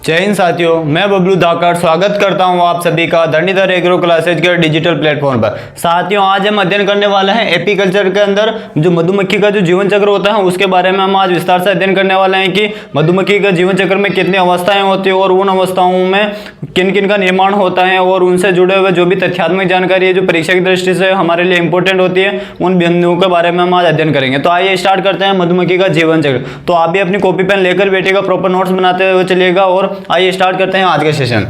जय हिंद साथियों, मैं बबलू धाकड़ स्वागत करता हूं आप सभी का धरणीधर एग्रो क्लासेज के डिजिटल प्लेटफॉर्म पर। साथियों, आज हम अध्ययन करने वाले हैं एपीकल्चर के अंदर जो मधुमक्खी का जो जीवन चक्र होता है उसके बारे में हम आज विस्तार से अध्ययन करने वाले हैं कि मधुमक्खी का जीवन चक्र में कितनी अवस्थाएं होती है और उन अवस्थाओं में किन किन का निर्माण होता है और उनसे जुड़े हुए जो भी तथ्यात्मक जानकारी है जो परीक्षा की दृष्टि से हमारे लिए इंपॉर्टेंट होती है उन बिंदुओं के बारे में हम आज अध्ययन करेंगे। तो आइए स्टार्ट करते हैं मधुमक्खी का जीवन चक्र। तो आप भी अपनी कॉपी पेन लेकर बैठिएगा, प्रॉपर नोट्स बनाते हुए चलिएगा और आइए स्टार्ट करते हैं आज का सेशन।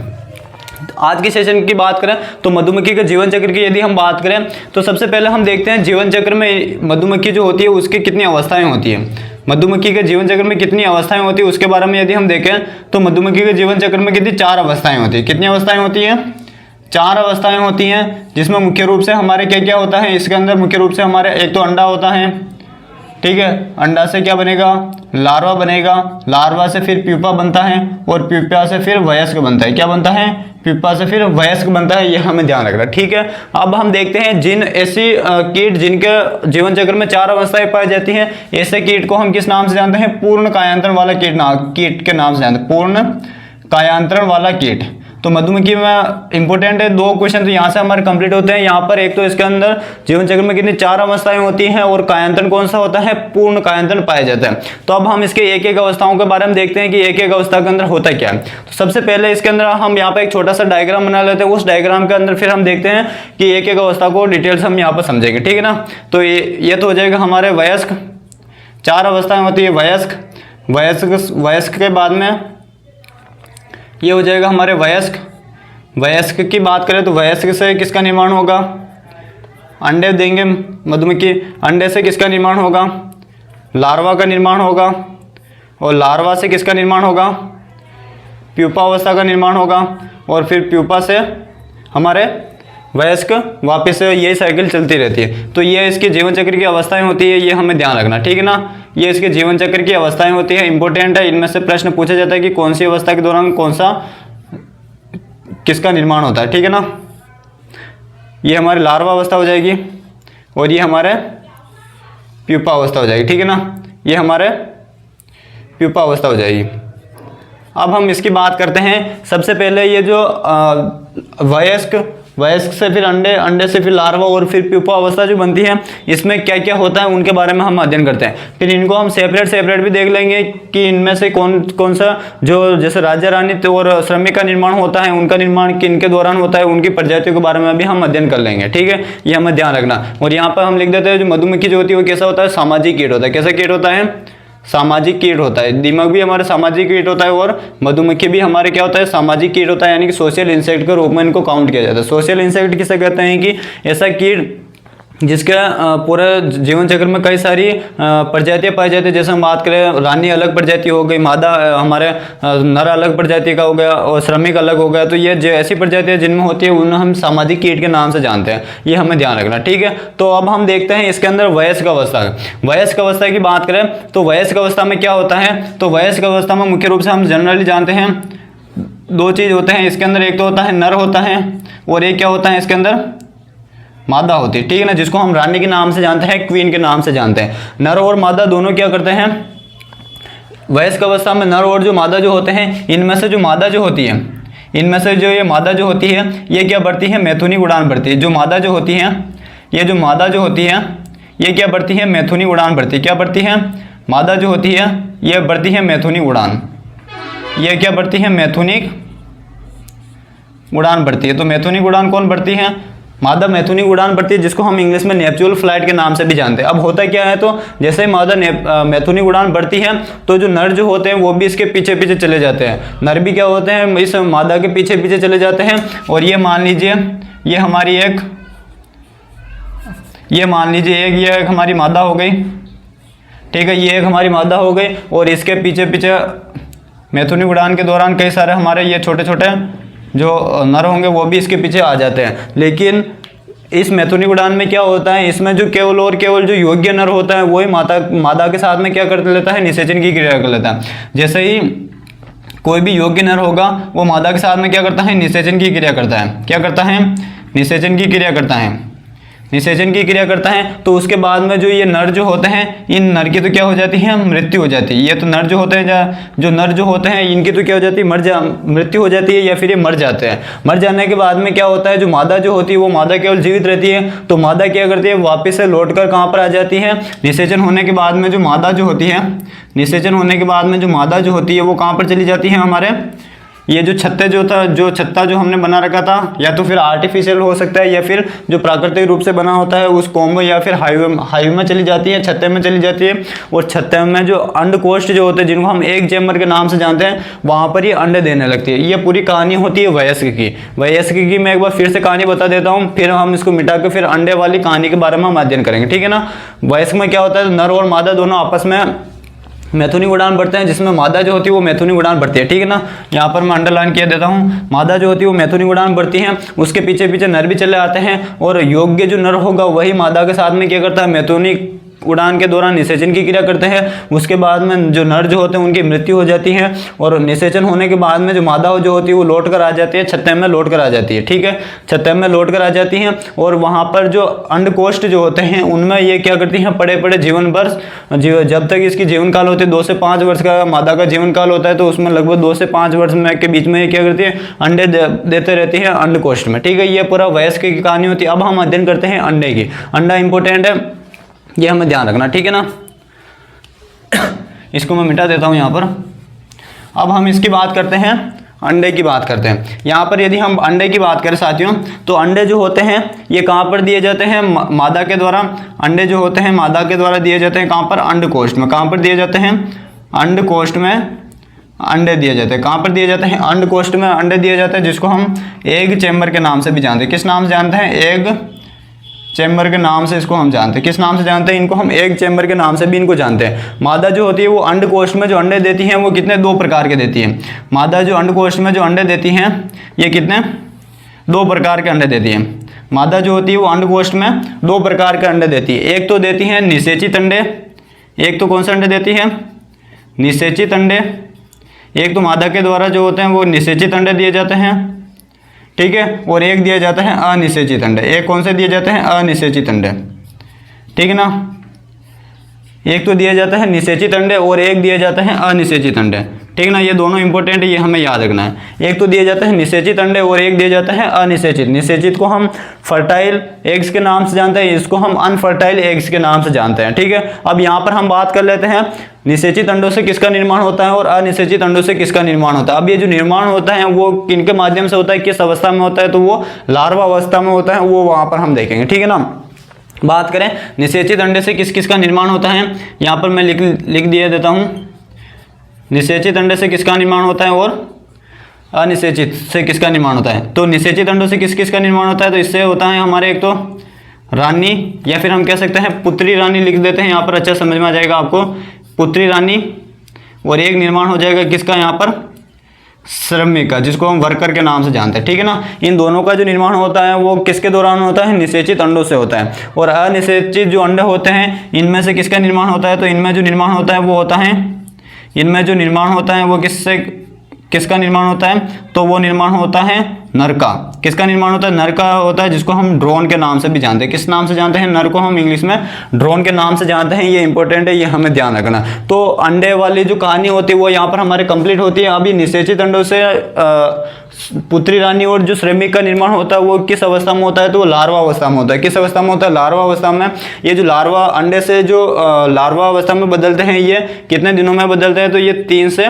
आज के सेशन की बात करें तो मधुमक्खी के जीवन चक्र की यदि हम बात करें तो सबसे पहले हम देखते हैं जीवन चक्र में मधुमक्खी जो होती है उसकी कितनी अवस्थाएं होती है। मधुमक्खी के जीवन चक्र में कितनी अवस्थाएं होती है उसके बारे में यदि हम देखें तो मधुमक्खी के जीवन चक्र में कितनी 4 अवस्थाएं होती है। कितनी अवस्थाएं होती हैं? 4 अवस्थाएं होती हैं, जिसमें मुख्य रूप से हमारे क्या क्या होता है इसके अंदर। मुख्य रूप से हमारे एक तो अंडा होता है, ठीक है। अंडा से क्या बनेगा? लार्वा बनेगा। लार्वा से फिर प्यूपा बनता है और प्यूपा से फिर वयस्क बनता है। क्या बनता है? प्यूपा से फिर वयस्क बनता है। यह हमें ध्यान रखना, ठीक है। अब हम देखते हैं जिन ऐसी कीट जिनके जीवन चक्र में 4 अवस्थाएं पाई जाती हैं, ऐसे कीट को हम किस नाम से जानते हैं? पूर्ण कायांतरण वाला कीट के नाम से जानते हैं। पूर्ण कायांतरण वाला कीट। तो मधुमक्खी में इंपॉर्टेंट है 2 क्वेश्चन तो यहाँ से हमारे कंप्लीट होते हैं। यहाँ पर एक तो इसके अंदर जीवन चक्र में कितनी 4 अवस्थाएं होती हैं और कायांतरण कौन सा होता है? पूर्ण कायांतरण पाया जाता है। तो अब हम इसके एक एक अवस्थाओं के बारे में देखते हैं कि एक एक अवस्था के अंदर होता क्या है। तो सबसे पहले इसके अंदर हम यहाँ पर एक छोटा सा डायग्राम बना लेते हैं। उस डायग्राम के अंदर फिर हम देखते हैं कि एक एक अवस्था को डिटेल्स हम यहाँ पर समझेंगे, ठीक है ना। तो ये तो हो जाएगा हमारे वयस्क। 4 अवस्थाएं होती है वयस्क के बाद में ये हो जाएगा हमारे वयस्क। वयस्क की बात करें तो वयस्क से किसका निर्माण होगा? अंडे देंगे मधुमक्खी। अंडे से किसका निर्माण होगा? लार्वा का निर्माण होगा। और लार्वा से किसका निर्माण होगा? प्यूपा अवस्था का निर्माण होगा। और फिर प्यूपा से हमारे वयस्क, वापस से यही साइकिल चलती रहती है। तो ये इसके जीवन चक्र की अवस्थाएं होती है, ये हमें ध्यान रखना, ठीक है ना। ये इसके जीवन चक्र की अवस्थाएं होती है, इंपॉर्टेंट है। इनमें से प्रश्न पूछा जाता है कि कौन सी अवस्था के दौरान कौन सा किसका निर्माण होता है, ठीक है ना। ये हमारी लार्वा अवस्था हो जाएगी और ये हमारे प्यूपा अवस्था हो जाएगी, ठीक है ना। ये हमारे प्यूपा अवस्था हो जाएगी। अब हम इसकी बात करते हैं। सबसे पहले ये जो वयस्क से फिर अंडे से फिर लार्वा और फिर प्यूपा अवस्था जो बनती है, इसमें क्या क्या होता है उनके बारे में हम अध्ययन करते हैं। फिर इनको हम सेपरेट भी देख लेंगे कि इनमें से कौन सा जो जैसे राजा रानी और श्रमिक का निर्माण होता है, उनका निर्माण किन के दौरान होता है, उनकी प्रजातियों के बारे में भी हम अध्ययन कर लेंगे, ठीक है। ये हमें ध्यान रखना। और यहाँ पर हम लिख देते हैं जो मधुमक्खी जो होती है वो कैसा होता है? सामाजिक कीट होता है। कैसा कीट होता है? सामाजिक कीट होता है। दीमक भी हमारे सामाजिक कीट होता है और मधुमक्खी भी हमारे क्या होता है? सामाजिक कीट होता है, यानी कि सोशल इंसेक्ट के रूप में इनको काउंट किया जाता है। सोशल इंसेक्ट किसे कहते हैं? कि ऐसा कीट जिसके पूरे जीवन चक्र में कई सारी प्रजातियां पाई जाती है। जैसे हम बात करें, रानी अलग प्रजाति हो गई, मादा हमारे नर अलग प्रजाति का हो गया और श्रमिक अलग हो गया। तो ये जो ऐसी प्रजातियां जिनमें होती है उन्हें हम सामाजिक कीट के नाम से जानते हैं। ये हमें ध्यान रखना, ठीक है। तो अब हम देखते हैं इसके अंदर वयस्क अवस्था। वयस्क अवस्था की बात करें तो वयस्क अवस्था में क्या होता है? तो वयस्क अवस्था में मुख्य रूप से हम जनरली जानते हैं 2 चीज होते हैं इसके अंदर। एक तो होता है नर होता है और एक क्या होता है इसके अंदर? मादा होती है, ठीक है ना, जिसको हम रानी के नाम से जानते हैं, क्वीन के नाम से जानते हैं। नर और मादा दोनों क्या करते हैं? वयस्क अवस्था में नर और जो मादा जो होते हैं, इनमें से जो मादा जो होती है, इनमें से जो ये मादा जो होती है ये क्या बढ़ती है? मैथुनिक उड़ान बढ़ती है। जो मादा जो होती है, ये जो मादा जो होती है ये क्या बढ़ती है? मैथुनिक उड़ान बढ़ती है। क्या बढ़ती है? मादा जो होती है ये बढ़ती है मैथुनिक उड़ान। ये क्या बढ़ती है? मैथुनिक उड़ान बढ़ती है। तो मैथुनिक उड़ान कौन बढ़ती है? मादा मैथुनिक उड़ान बढ़ती है, जिसको हम इंग्लिश में नेपच्यूल फ्लाइट के नाम से भी जानते हैं। अब होता क्या है, तो जैसे ही मादा मैथुनिक उड़ान बढ़ती है तो जो नर जो होते हैं वो भी इसके पीछे पीछे चले जाते हैं। नर भी क्या होते हैं? इस मादा के पीछे पीछे चले जाते हैं। और ये मान लीजिए ये हमारी एक हमारी मादा हो गई, ठीक है। ये एक हमारी मादा हो गई और इसके पीछे पीछे मैथुनिक उड़ान के दौरान कई सारे हमारे ये छोटे छोटे जो नर होंगे वो भी इसके पीछे आ जाते हैं। लेकिन इस मैथुनिक उड़ान में क्या होता है? इसमें जो केवल जो योग्य नर होता है वही मादा के साथ में क्या कर लेता है? निषेचन की क्रिया कर लेता है। जैसे ही कोई भी योग्य नर होगा वो मादा के साथ में क्या करता है? निषेचन की क्रिया करता है। क्या करता है? निषेचन की क्रिया करता है। निषेचन की क्रिया करता है, तो उसके बाद में जो ये नर जो होते हैं, इन नर की तो क्या हो जाती है, मृत्यु हो जाती है। ये तो नर जो होते हैं, जो नर जो होते हैं इनकी तो क्या हो जाती है, मृत्यु हो जाती है या फिर ये मर जाते हैं। मर जाने के बाद में क्या होता है, जो मादा जो होती है वो मादा केवल जीवित रहती है, तो मादा क्या करती है, वापस से लौट कर कहाँ पर आ जाती है, निषेचन होने के बाद में जो मादा जो होती है, निषेचन होने के बाद में जो मादा जो होती है वो कहाँ पर चली जाती है, हमारे ये जो छत्ते जो था, जो छत्ता जो हमने बना रखा था, या तो फिर आर्टिफिशियल हो सकता है या फिर जो प्राकृतिक रूप से बना होता है उस कोम्ब या फिर हाइव में चली जाती है, छत्ते में चली जाती है। और छत्ते में जो अंडकोष्ठ जो होते हैं, जिनको हम एग चैम्बर के नाम से जानते हैं, वहाँ पर ये अंडे देने लगती है। ये पूरी कहानी होती है वयस्क की। वयस्क की मैं एक बार फिर से कहानी बता देता हूँ, फिर हम इसको मिटा के फिर अंडे वाली कहानी के बारे में हम अध्ययन करेंगे, ठीक है ना। वयस्क में क्या होता है, नर और मादा दोनों आपस में मैथुनी उड़ान बढ़ते हैं, जिसमें मादा जो होती है वो मैथुनी उड़ान बढ़ती है, ठीक है ना। यहाँ पर मैं अंडरलाइन किया देता हूँ, मादा जो होती है वो मैथुनी उड़ान बढ़ती है, उसके पीछे पीछे नर भी चले आते हैं, और योग्य जो नर होगा वही मादा के साथ में क्या करता है, मैथुनी उड़ान के दौरान निषेचन की क्रिया करते हैं। उसके बाद में जो नर जो होते हैं उनकी मृत्यु हो जाती है, और निषेचन होने के बाद में जो मादा जो होती है वो लौट कर आ जाती है, छत्ते में लौट कर आ जाती है, ठीक है, छत्ते में लौट कर आ जाती हैं। और वहाँ पर जो अंडकोष्ठ जो होते हैं उनमें ये क्या करती हैं, पड़े पड़े जीवन वर्ष, जब तक इसकी जीवन काल होती है 2 से 5 वर्ष का मादा का जीवन काल होता है, तो उसमें लगभग 2 से 5 वर्ष में के बीच में ये क्या करती है, अंडे देते रहती है अंडकोष्ठ में, ठीक है। ये पूरा वयस्क की कहानी होती है। अब हम अध्ययन करते हैं अंडे की। अंडा इंपॉर्टेंट है, ये हमें ध्यान रखना, ठीक है ना। इसको मैं मिटा देता हूँ यहाँ पर। अब हम इसकी बात करते हैं, अंडे की बात करते हैं। यहाँ पर यदि हम अंडे की बात करें साथियों, तो अंडे जो होते हैं ये कहाँ पर दिए जाते हैं, मादा के द्वारा। अंडे जो होते हैं मादा के द्वारा दिए जाते हैं, कहाँ पर, अंडकोष्ठ में। कहाँ पर दिए जाते हैं, अंडकोष्ठ में अंडे दिए जाते हैं। कहाँ पर दिए जाते हैं, अंडकोष्ठ में अंडे दिए जाते हैं, जिसको हम एग चैम्बर के नाम से भी जानते हैं। किस नाम से जानते हैं, एग चैम्बर के नाम से इसको हम जानते हैं। किस नाम से जानते हैं इनको, हम एग चैम्बर के नाम से भी इनको जानते हैं। मादा जो होती है वो अंडकोष्ठ में जो अंडे देती हैं वो कितने, 2 प्रकार के देती हैं। मादा जो अंडकोष्ठ में जो अंडे देती हैं ये कितने, 2 प्रकार के अंडे देती हैं। मादा जो होती है वो अंडकोष्ठ में 2 प्रकार के अंडे देती है। एक तो देती है निषेचित अंडे, एक तो कौन से अंडे देती है, निषेचित अंडे। एक तो मादा के द्वारा जो होते हैं वो निषेचित अंडे दिए जाते हैं, ठीक है, और एक दिया जाता है अनिषेचित अंडे। एक कौन से दिए जाते हैं, अनिषेचित अंडे, ठीक है ना। एक तो दिया जाता है निषेचित अंडे और एक दिया जाता है अनिषेचित अंडे, ठीक है ना। ये दोनों इंपॉर्टेंट है, ये हमें याद रखना है। एक तो दिया जाता है निषेचित अंडे और एक दिया जाता है अनिषेचित। निषेचित को हम फर्टाइल एग्स के नाम से जानते हैं, इसको हम अनफर्टाइल एग्स के नाम से जानते हैं, ठीक है। अब यहाँ पर हम बात कर लेते हैं निषेचित अंडों से किसका निर्माण होता है और अनिषेचित अंडों से किसका निर्माण होता है। अब ये जो निर्माण होता है वो किनके माध्यम से होता है, किस अवस्था में होता है, तो वो लार्वा अवस्था में होता है, वो वहाँ पर हम देखेंगे, ठीक है ना। बात करें निषेचित अंडे से किस किस का निर्माण होता है, यहाँ पर मैं लिख दिया देता हूँ। निषेचित अंडे से किसका निर्माण होता है और अनिषेचित से किसका निर्माण होता है। तो निषेचित अंडों से किस किस का निर्माण होता है, तो इससे होता है हमारे एक तो रानी, या फिर हम कह सकते हैं पुत्री रानी लिख देते हैं, यहाँ पर अच्छा समझ में आ जाएगा आपको, पुत्री रानी। और एक निर्माण हो जाएगा किसका, यहाँ पर श्रमिक का, जिसको हम वर्कर के नाम से जानते हैं, ठीक है ना। इन दोनों का जो निर्माण होता है वो किसके दौरान होता है, निषेचित अंडों से होता है। और अनिषेचित जो अंडे होते हैं इनमें से किसका निर्माण होता है, तो इनमें जो निर्माण होता है वो होता है, इनमें जो निर्माण होता है वो किसका निर्माण होता है, तो वो निर्माण होता है नर का। किसका निर्माण होता है, नर का होता है, जिसको हम ड्रोन के नाम से भी जानते हैं। किस नाम से जानते हैं, नर को हम इंग्लिश में ड्रोन के नाम से जानते हैं। ये इंपॉर्टेंट है, ये हमें ध्यान रखना। तो अंडे वाली जो कहानी होती है वो यहाँ पर हमारे कंप्लीट होती है। अभी निषेचित अंडों से पुत्री रानी और जो श्रमिक का निर्माण होता है वो किस अवस्था में होता है, तो वो लार्वा अवस्था में होता है। किस अवस्था में होता है, लार्वा अवस्था में। ये जो लार्वा अंडे से जो लार्वा अवस्था में बदलते हैं, ये कितने दिनों में बदलते हैं, तो ये 3 से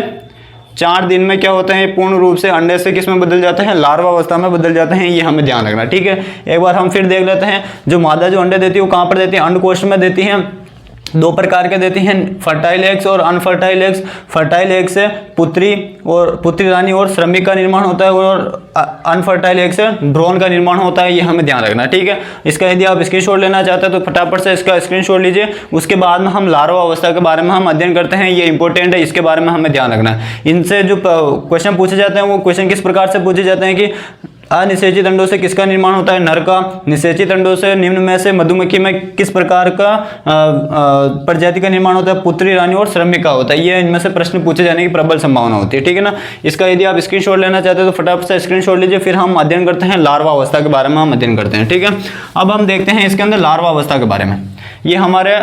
4 दिन में क्या होते हैं, पूर्ण रूप से अंडे से किस में बदल जाते हैं, लार्वा अवस्था में बदल जाते हैं। ये हमें ध्यान रखना, ठीक है। एक बार हम फिर देख लेते हैं, जो मादा जो अंडे देती है वो कहाँ पर देती है, अंडकोष्ठ में देती हैं। 2 प्रकार के देती हैं, फर्टाइल एग्स और अनफर्टाइल एग्स। फर्टाइल एग्स से पुत्री रानी और श्रमिक का निर्माण होता है, और अनफर्टाइल एग्स से ड्रोन का निर्माण होता है। ये हमें ध्यान रखना, ठीक है। इसका यदि आप स्क्रीनशॉट लेना चाहते हैं तो फटाफट से इसका स्क्रीनशॉट लीजिए। उसके बाद में हम लार्वा अवस्था के बारे में हम अध्ययन करते हैं, ये इंपॉर्टेंट है, इसके बारे में हमें ध्यान रखना है। इनसे जो क्वेश्चन पूछे जाते हैं वो क्वेश्चन किस प्रकार से पूछे जाते हैं कि अनिषेचित अंडों से किसका निर्माण होता है? नर का। निषेचित अंडों से निम्न में से मधुमक्खी में किस प्रकार का प्रजाति का निर्माण होता है? पुत्री, रानी और श्रमिका होता है। ये इनमें से प्रश्न पूछे जाने की प्रबल संभावना होती है, ठीक है ना। इसका यदि आप स्क्रीनशॉट लेना चाहते हो तो फटाफट से स्क्रीनशॉट लीजिए। फिर हम अध्ययन करते हैं लार्वा अवस्था के बारे में, हम अध्ययन करते हैं, ठीक है। अब हम देखते हैं इसके अंदर लार्वा अवस्था के बारे में। ये हमारे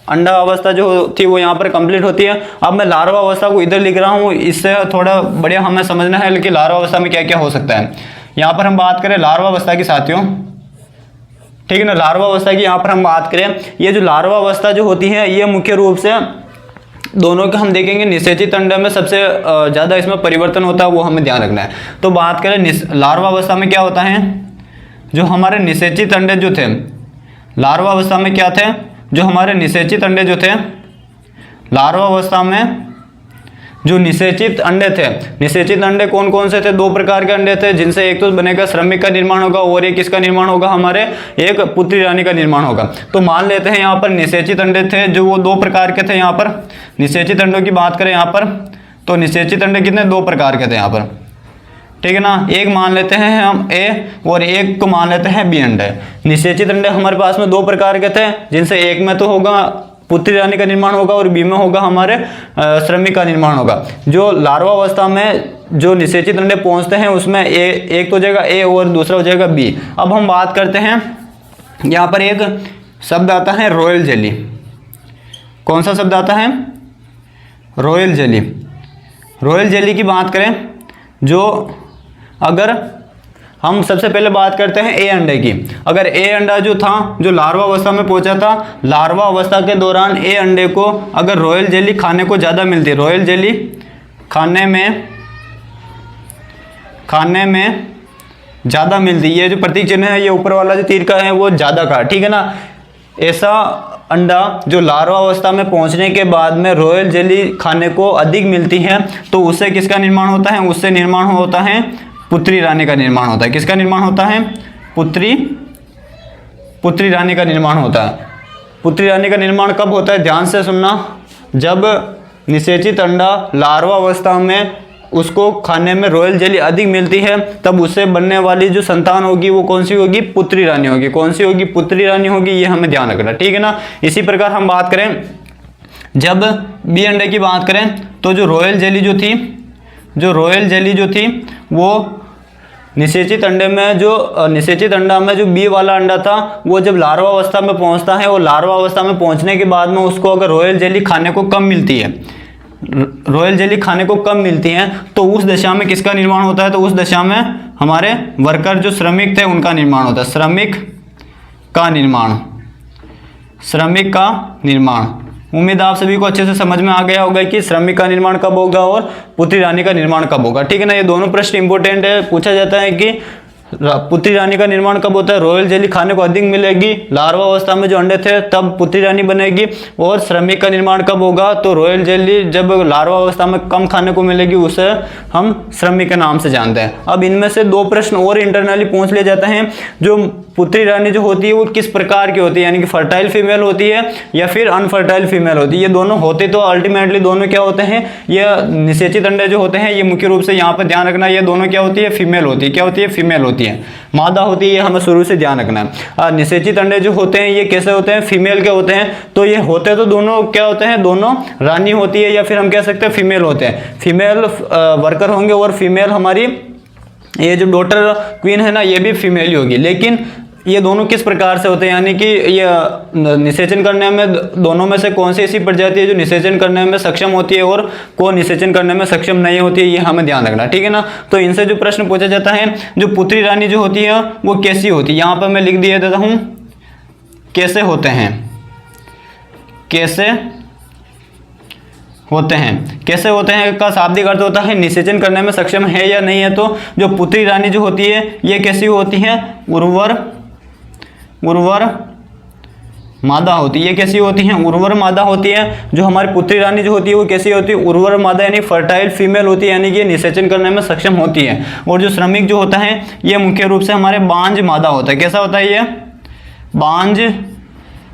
अंडा अवस्था जो थी वो यहाँ पर कंप्लीट होती है। अब मैं लार्वा अवस्था को इधर लिख रहा हूँ, इससे थोड़ा बढ़िया हमें समझना है लेकिन लार्वा अवस्था में क्या क्या हो सकता है। यहाँ पर हम बात करें लार्वा अवस्था की साथियों, ठीक है ना। लार्वा अवस्था की यहाँ पर हम बात करें, ये जो लार्वा अवस्था जो होती है ये मुख्य रूप से दोनों के हम देखेंगे निषेचित अंडे में सबसे ज़्यादा इसमें परिवर्तन होता है, वो हमें ध्यान रखना है। तो बात करें लार्वा अवस्था में क्या होता है, जो हमारे निषेचित अंडे जो थे, लार्वा अवस्था में क्या थे, जो हमारे निषेचित अंडे जो थे, लार्वा अवस्था में जो निषेचित अंडे थे, निषेचित अंडे कौन कौन से थे? 2 प्रकार के अंडे थे, जिनसे एक तो बनेगा श्रमिक का निर्माण होगा और एक किसका निर्माण होगा? हमारे एक पुत्री रानी का निर्माण होगा। तो मान लेते हैं यहाँ पर निषेचित अंडे थे जो वो 2 प्रकार के थे। यहाँ पर निषेचित अंडों की बात करें यहाँ पर, तो निषेचित अंडे कितने? 2 प्रकार के थे यहाँ पर, ठीक है ना। एक मान लेते हैं हम ए और एक को मान लेते हैं बी अंडे। निषेचित अंडे हमारे पास में 2 प्रकार के थे, जिनसे एक में तो होगा पुत्री रानी का निर्माण होगा और बी में होगा हमारे श्रमिक का निर्माण होगा। जो लार्वा अवस्था में जो निषेचित अंडे पहुंचते हैं उसमें एक तो हो जाएगा ए और दूसरा हो जाएगा बी। अब हम बात करते हैं, यहाँ पर एक शब्द आता है रॉयल जेली। कौन सा शब्द आता है? Royal jelly. रॉयल जेली की बात करें, जो अगर हम सबसे पहले बात करते हैं ए अंडे की। अगर ए अंडा जो था, जो लार्वा अवस्था में पहुंचा था, लार्वा अवस्था के दौरान ए अंडे को अगर रॉयल जेली खाने को ज़्यादा मिलती है, रॉयल जेली खाने में ज़्यादा मिलती है, ये जो प्रतीक चिन्ह है ये ऊपर वाला जो तीर का है वो ज़्यादा का, ठीक है ना। ऐसा अंडा जो लार्वा अवस्था में पहुंचने के बाद में रॉयल जेली खाने को अधिक मिलती है, तो उससे किसका निर्माण होता है? उससे निर्माण होता है पुत्री रानी का निर्माण होता है। किसका निर्माण होता है? पुत्री रानी का निर्माण होता है। पुत्री रानी का निर्माण कब होता है? ध्यान से सुनना, जब निषेचित अंडा लार्वा अवस्था में उसको खाने में रॉयल जेली अधिक मिलती है, तब उससे बनने वाली जो संतान होगी वो कौन सी होगी? पुत्री रानी होगी। कौन सी होगी? पुत्री रानी होगी। ये हमें ध्यान रखना, ठीक है ना। इसी प्रकार हम बात करें, जब बी अंडे की बात करें, तो जो रॉयल जेली जो थी वो निषेचित अंडे में निषेचित अंडा में जो बी वाला अंडा था, वो जब लार्वा अवस्था में पहुंचता है और लार्वा अवस्था में पहुंचने के बाद में उसको अगर रॉयल जेली खाने को कम मिलती है, तो उस दशा में किसका निर्माण होता है? तो उस दशा में हमारे वर्कर जो श्रमिक थे उनका निर्माण होता है। श्रमिक का निर्माण। उम्मीद आप सभी को अच्छे से समझ में आ गया होगा कि श्रमिक का निर्माण कब होगा और पुत्री रानी का निर्माण कब होगा, ठीक है ना। ये दोनों प्रश्न इंपॉर्टेंट है। पूछा जाता है कि पुत्री रानी का निर्माण कब होता है? रॉयल जेली खाने को अधिक मिलेगी, लार्वा अवस्था में जो अंडे थे तब पुत्री रानी बनेगी। और श्रमिक का निर्माण कब होगा? तो रॉयल जेली जब लार्वा अवस्था में कम खाने को मिलेगी उसे हम श्रमिक के नाम से जानते हैं। अब इनमें से 2 प्रश्न और इंटरनली पूछ लिए जाते हैं, जो पुत्री रानी जो होती है वो किस प्रकार की होती है, यानी कि फर्टाइल फीमेल होती है या फिर अनफर्टाइल फीमेल होती है। ये दोनों होते तो अल्टीमेटली दोनों क्या होते हैं? ये निषेचित अंडे जो होते हैं ये मुख्य रूप से यहाँ पर ध्यान रखना, ये दोनों क्या होती है? फीमेल होती है। क्या होती है? फीमेल होती है। मादा होती है, हमें शुरू से ध्यान रखना है। निषेचित अंडे जो होते हैं ये कैसे होते हैं? फीमेल के होते हैं। तो ये होते तो दोनों क्या होते हैं? दोनों रानी होती है, या फिर हम कह सकते हैं फीमेल होते हैं। फीमेल वर्कर होंगे और फीमेल हमारी ये जो डॉटर क्वीन है ना, ये भी फीमेल ही होगी। लेकिन ये दोनों किस प्रकार से होते हैं, यानी कि ये निषेचन करने में दोनों में से कौन सी ऐसी प्रजाति है जो निषेचन करने में सक्षम होती है और कौन निषेचन करने में सक्षम नहीं होती है, ये हमें ध्यान रखना, ठीक है ना। तो इनसे जो प्रश्न पूछा जाता है, जो पुत्री रानी जो होती है वो कैसी होती है, यहाँ पर मैं लिख दिया देता हूँ कैसे होते हैं का शाब्दिक अर्थ होता है निषेचन करने में सक्षम है या नहीं है। तो जो पुत्री रानी जो होती है ये कैसी होती है? उर्वर मादा होती है। ये कैसी होती है? उर्वर मादा होती है। जो हमारी पुत्री रानी जो होती है वो कैसी होती है? उर्वर मादा, यानी फर्टाइल फीमेल होती है, यानी कि ये निषेचन करने में सक्षम होती है। और जो श्रमिक जो होता है ये मुख्य रूप से हमारे बांझ मादा होता है। कैसा होता है? ये बांझ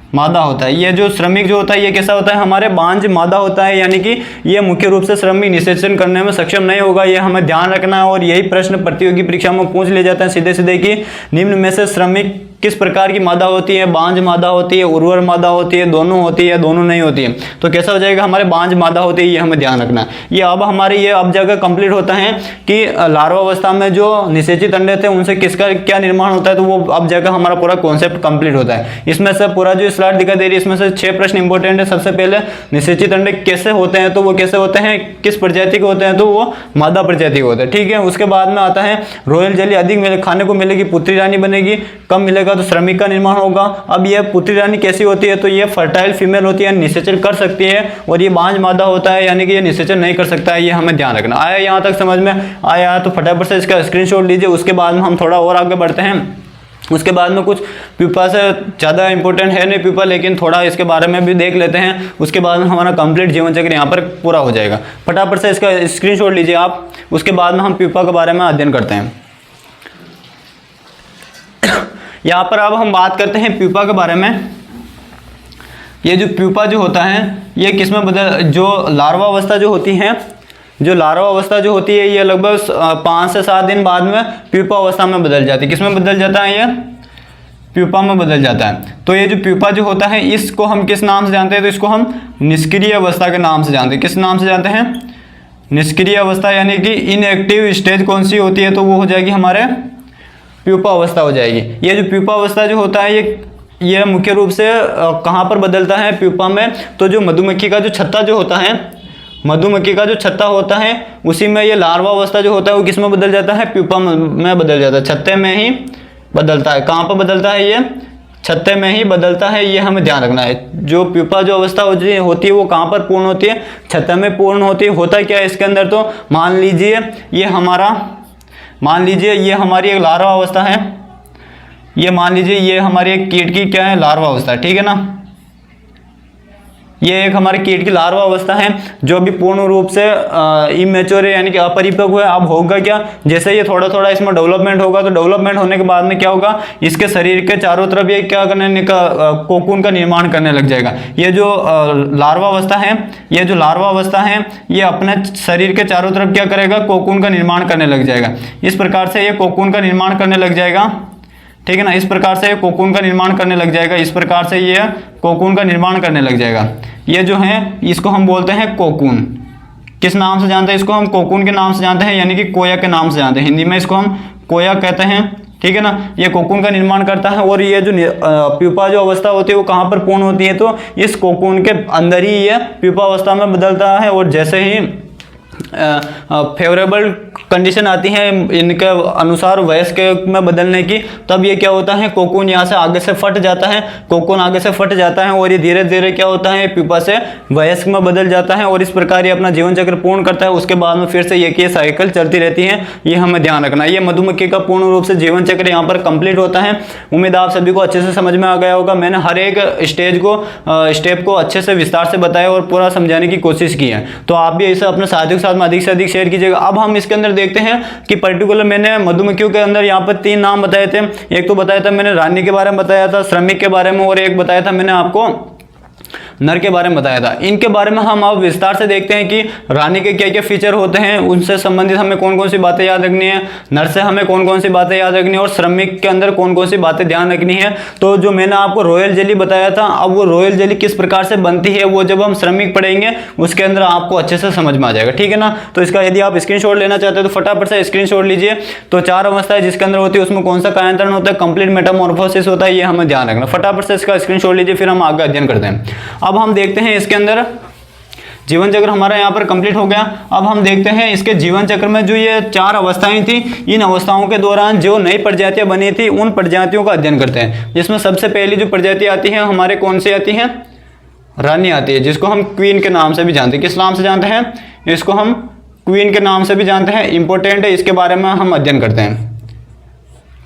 मादा होता है। ये जो श्रमिक जो होता है ये कैसा होता है, हमारे बांझ मादा होता है, यानी कि ये मुख्य रूप से श्रमिक निषेचन करने में सक्षम नहीं होगा। ये हमें ध्यान रखना है और यही प्रश्न प्रतियोगी परीक्षा में पूछ ले जाते हैं सीधे सीधे कि निम्न में से श्रमिक किस प्रकार की मादा होती है, बांझ मादा होती है, उर्वर मादा होती है, दोनों होती है, दोनों नहीं होती है। तो कैसा हो जाएगा, हमारे बांझ मादा होती है, ये हमें ध्यान रखना है। ये अब हमारे ये अब जगह कंप्लीट होता है कि लार्वा अवस्था में जो निषेचित अंडे थे उनसे किसका क्या निर्माण होता है, तो वो अब जगह हमारा पूरा कॉन्सेप्ट कंप्लीट होता है। इसमें से पूरा जो स्लाइड दिखाई दे रही है इसमें से 6 प्रश्न इंपॉर्टेंट है। सबसे पहले निषेचित अंडे कैसे होते हैं, तो वो कैसे होते हैं, किस प्रजाति के होते हैं, तो वो मादा प्रजाति के होते हैं, ठीक है। उसके बाद में आता है रॉयल जेली अधिक खाने को मिलेगी, पुत्री रानी बनेगी, कम मिलेगा तो श्रमिक का निर्माण होगा। अब ये पुत्री रानी कैसी होती है, तो ये फर्टाइल फीमेल होती है, निषेचन कर सकती है, और ये बांझ मादा होता है, यानी कि ये निषेचन नहीं कर सकता है। ये हमें ध्यान रखना। आया यहाँ तक समझ में आया तो फटाफट से इसका स्क्रीनशॉट लीजिए। उसके बाद में हम थोड़ा और आगे बढ़ते हैं। उसके बाद में कुछ प्यूपा से ज़्यादा इंपॉर्टेंट है नहीं प्यूपा, लेकिन थोड़ा इसके बारे में भी देख लेते हैं। उसके बाद में हमारा कंप्लीट जीवन चक्र यहाँ पर पूरा हो जाएगा। फटाफट से इसका स्क्रीनशॉट लीजिए आप। उसके बाद में हम प्यूपा के बारे में अध्ययन करते हैं। यहाँ पर अब हम बात करते हैं प्यूपा के बारे में। ये जो प्यूपा जो होता है ये किसमें बदल, जो लार्वा अवस्था जो होती है, जो लार्वा अवस्था जो होती है ये लगभग 5 से 7 दिन बाद में प्यूपा अवस्था में बदल जाती है। किसमें बदल जाता है, ये प्यूपा में बदल जाता है। तो ये जो प्यूपा जो होता है इसको हम किस नाम से जानते हैं, तो इसको हम निष्क्रिय अवस्था के नाम से जानते हैं। किस नाम से जानते हैं, निष्क्रिय अवस्था, यानी कि इनएक्टिव स्टेज कौन सी होती है, तो वो हो जाएगी हमारे प्यूपा अवस्था हो जाएगी। ये जो प्यूपा अवस्था जो होता है ये मुख्य रूप से कहाँ पर बदलता है प्यूपा में, तो जो मधुमक्खी का जो छत्ता जो होता है, मधुमक्खी का जो छत्ता होता है उसी में ये लार्वा अवस्था जो होता है वो किस में बदल जाता है, प्यूपा में बदल जाता है, छत्ते में ही बदलता है। कहाँ पर बदलता है, ये छत्ते में ही बदलता है, ये हमें ध्यान रखना है। जो प्यूपा जो अवस्था होती है वो कहाँ पर पूर्ण होती है, छत्ते में पूर्ण होती है। होता क्या है इसके अंदर, तो मान लीजिए ये हमारी एक लार्वा अवस्था है, ये मान लीजिए ये हमारी एक कीट की क्या है, लार्वा अवस्था, ठीक है ना। ये एक हमारे कीट की लार्वा अवस्था है जो अभी पूर्ण रूप से इमेच्योर है, यानी कि अपरिपक्व है। अब होगा क्या, जैसे ये थोड़ा थोड़ा इसमें डेवलपमेंट होगा, तो डेवलपमेंट होने के बाद में क्या होगा, इसके शरीर के चारों तरफ ये क्या करने का कोकून का निर्माण करने लग जाएगा। ये जो लार्वा अवस्था है, ये जो लार्वा अवस्था है ये अपने शरीर के चारों तरफ क्या करेगा, कोकून का निर्माण करने लग जाएगा। इस प्रकार से ये कोकून का निर्माण करने लग जाएगा, ठीक है ना। इस प्रकार से कोकून का निर्माण करने लग जाएगा, इस प्रकार से ये कोकून का निर्माण करने लग जाएगा। ये जो है इसको हम बोलते हैं कोकून। किस नाम से जानते हैं इसको, हम कोकून के नाम से जानते हैं, यानी कि कोया के नाम से जानते हैं। हिंदी में इसको हम कोया कहते हैं, ठीक है ना। ये कोकून का निर्माण करता है और ये जो प्यूपा जो अवस्था होती है वो कहाँ पर पूर्ण होती है, तो इस कोकून के अंदर ही ये प्यूपा अवस्था में बदलता है। और जैसे ही फेवरेबल कंडीशन आती है इनके अनुसार वयस्क में बदलने की, तब ये क्या होता है, कोकून यहाँ से आगे से फट जाता है, कोकून आगे से फट जाता है और ये धीरे धीरे क्या होता है, प्यूपा से वयस्क में बदल जाता है और इस प्रकार ये अपना जीवन चक्र पूर्ण करता है। उसके बाद में फिर से ये साइकिल चलती रहती है, ये हमें ध्यान रखना है। ये मधुमक्खी का पूर्ण रूप से जीवन चक्र यहाँ पर कंप्लीट होता है। उम्मीद आप सभी को अच्छे से समझ में आ गया होगा। मैंने हर एक स्टेप को अच्छे से विस्तार से बताया और पूरा समझाने की कोशिश की है, तो आप भी इसे अपने साथियों के साथ में अधिक से अधिक शेयर कीजिएगा। अब हम इसके अंदर देखते हैं कि पर्टिकुलर मैंने मधुमक्खियों के अंदर यहाँ पर 3 नाम बताए थे। एक तो बताया था मैंने रानी के बारे में बताया था, श्रमिक के बारे में, और एक बताया था मैंने आपको नर के बारे में बताया था। इनके बारे में हम अब विस्तार से देखते हैं कि रानी के क्या क्या फीचर होते हैं, उनसे संबंधित हमें कौन कौन सी बातें याद रखनी है, नर से हमें कौन कौन सी बातें याद रखनी है और श्रमिक के अंदर कौन कौन सी बातें ध्यान रखनी है। तो जो मैंने आपको रॉयल जेली बताया था, अब वो रॉयल जेली किस प्रकार से बनती है वो जब हम श्रमिक पढ़ेंगे उसके अंदर आपको अच्छे से समझ में आ जाएगा, ठीक है ना। तो इसका यदि आप स्क्रीनशॉट लेना चाहते हैं तो फटाफट से स्क्रीनशॉट लीजिए। तो 4 अवस्थाएं जिसके अंदर होती है उसमें कौन सा कायांतरण होता है, कंप्लीट मेटामॉर्फोसिस होता है, ये हमें ध्यान रखना। फटाफट से इसका स्क्रीनशॉट लीजिए, फिर हम आगे अध्ययन करते हैं। अब हम देखते हैं इसके अंदर जीवन चक्र हमारा यहाँ पर कंप्लीट हो गया। अब हम देखते हैं इसके जीवन चक्र में जो ये 4 अवस्थाएं थी, इन अवस्थाओं के दौरान जो नई प्रजातियां बनी थी उन प्रजातियों का अध्ययन करते हैं। जिसमें सबसे पहली जो प्रजाति आती है हमारे कौन सी आती है, रानी आती है, जिसको हम क्वीन के नाम से भी जानते हैं। किस नाम से जानते हैं, इसको हम क्वीन के नाम से भी जानते हैं। इंपॉर्टेंट है, इसके बारे में हम अध्ययन करते हैं,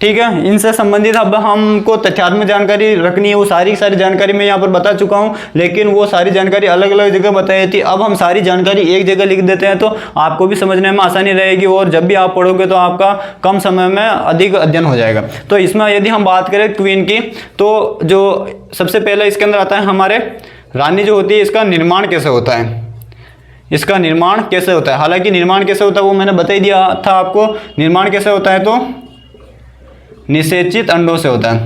ठीक है। इनसे संबंधित अब हमको तथ्यात्मक जानकारी रखनी है, वो सारी जानकारी मैं यहाँ पर बता चुका हूँ, लेकिन वो सारी जानकारी अलग अलग जगह बताई थी। अब हम सारी जानकारी एक जगह लिख देते हैं तो आपको भी समझने में आसानी रहेगी, और जब भी आप पढ़ोगे तो आपका कम समय में अधिक अध्ययन हो जाएगा। तो इसमें यदि हम बात करें क्वीन की, तो जो सबसे पहले इसके अंदर आता है हमारे रानी जो होती है, इसका निर्माण कैसे होता है, इसका निर्माण कैसे होता है। हालांकि निर्माण कैसे होता है वो मैंने बता ही दिया था आपको। निर्माण कैसे होता है तो निषेचित अंडों से होता है।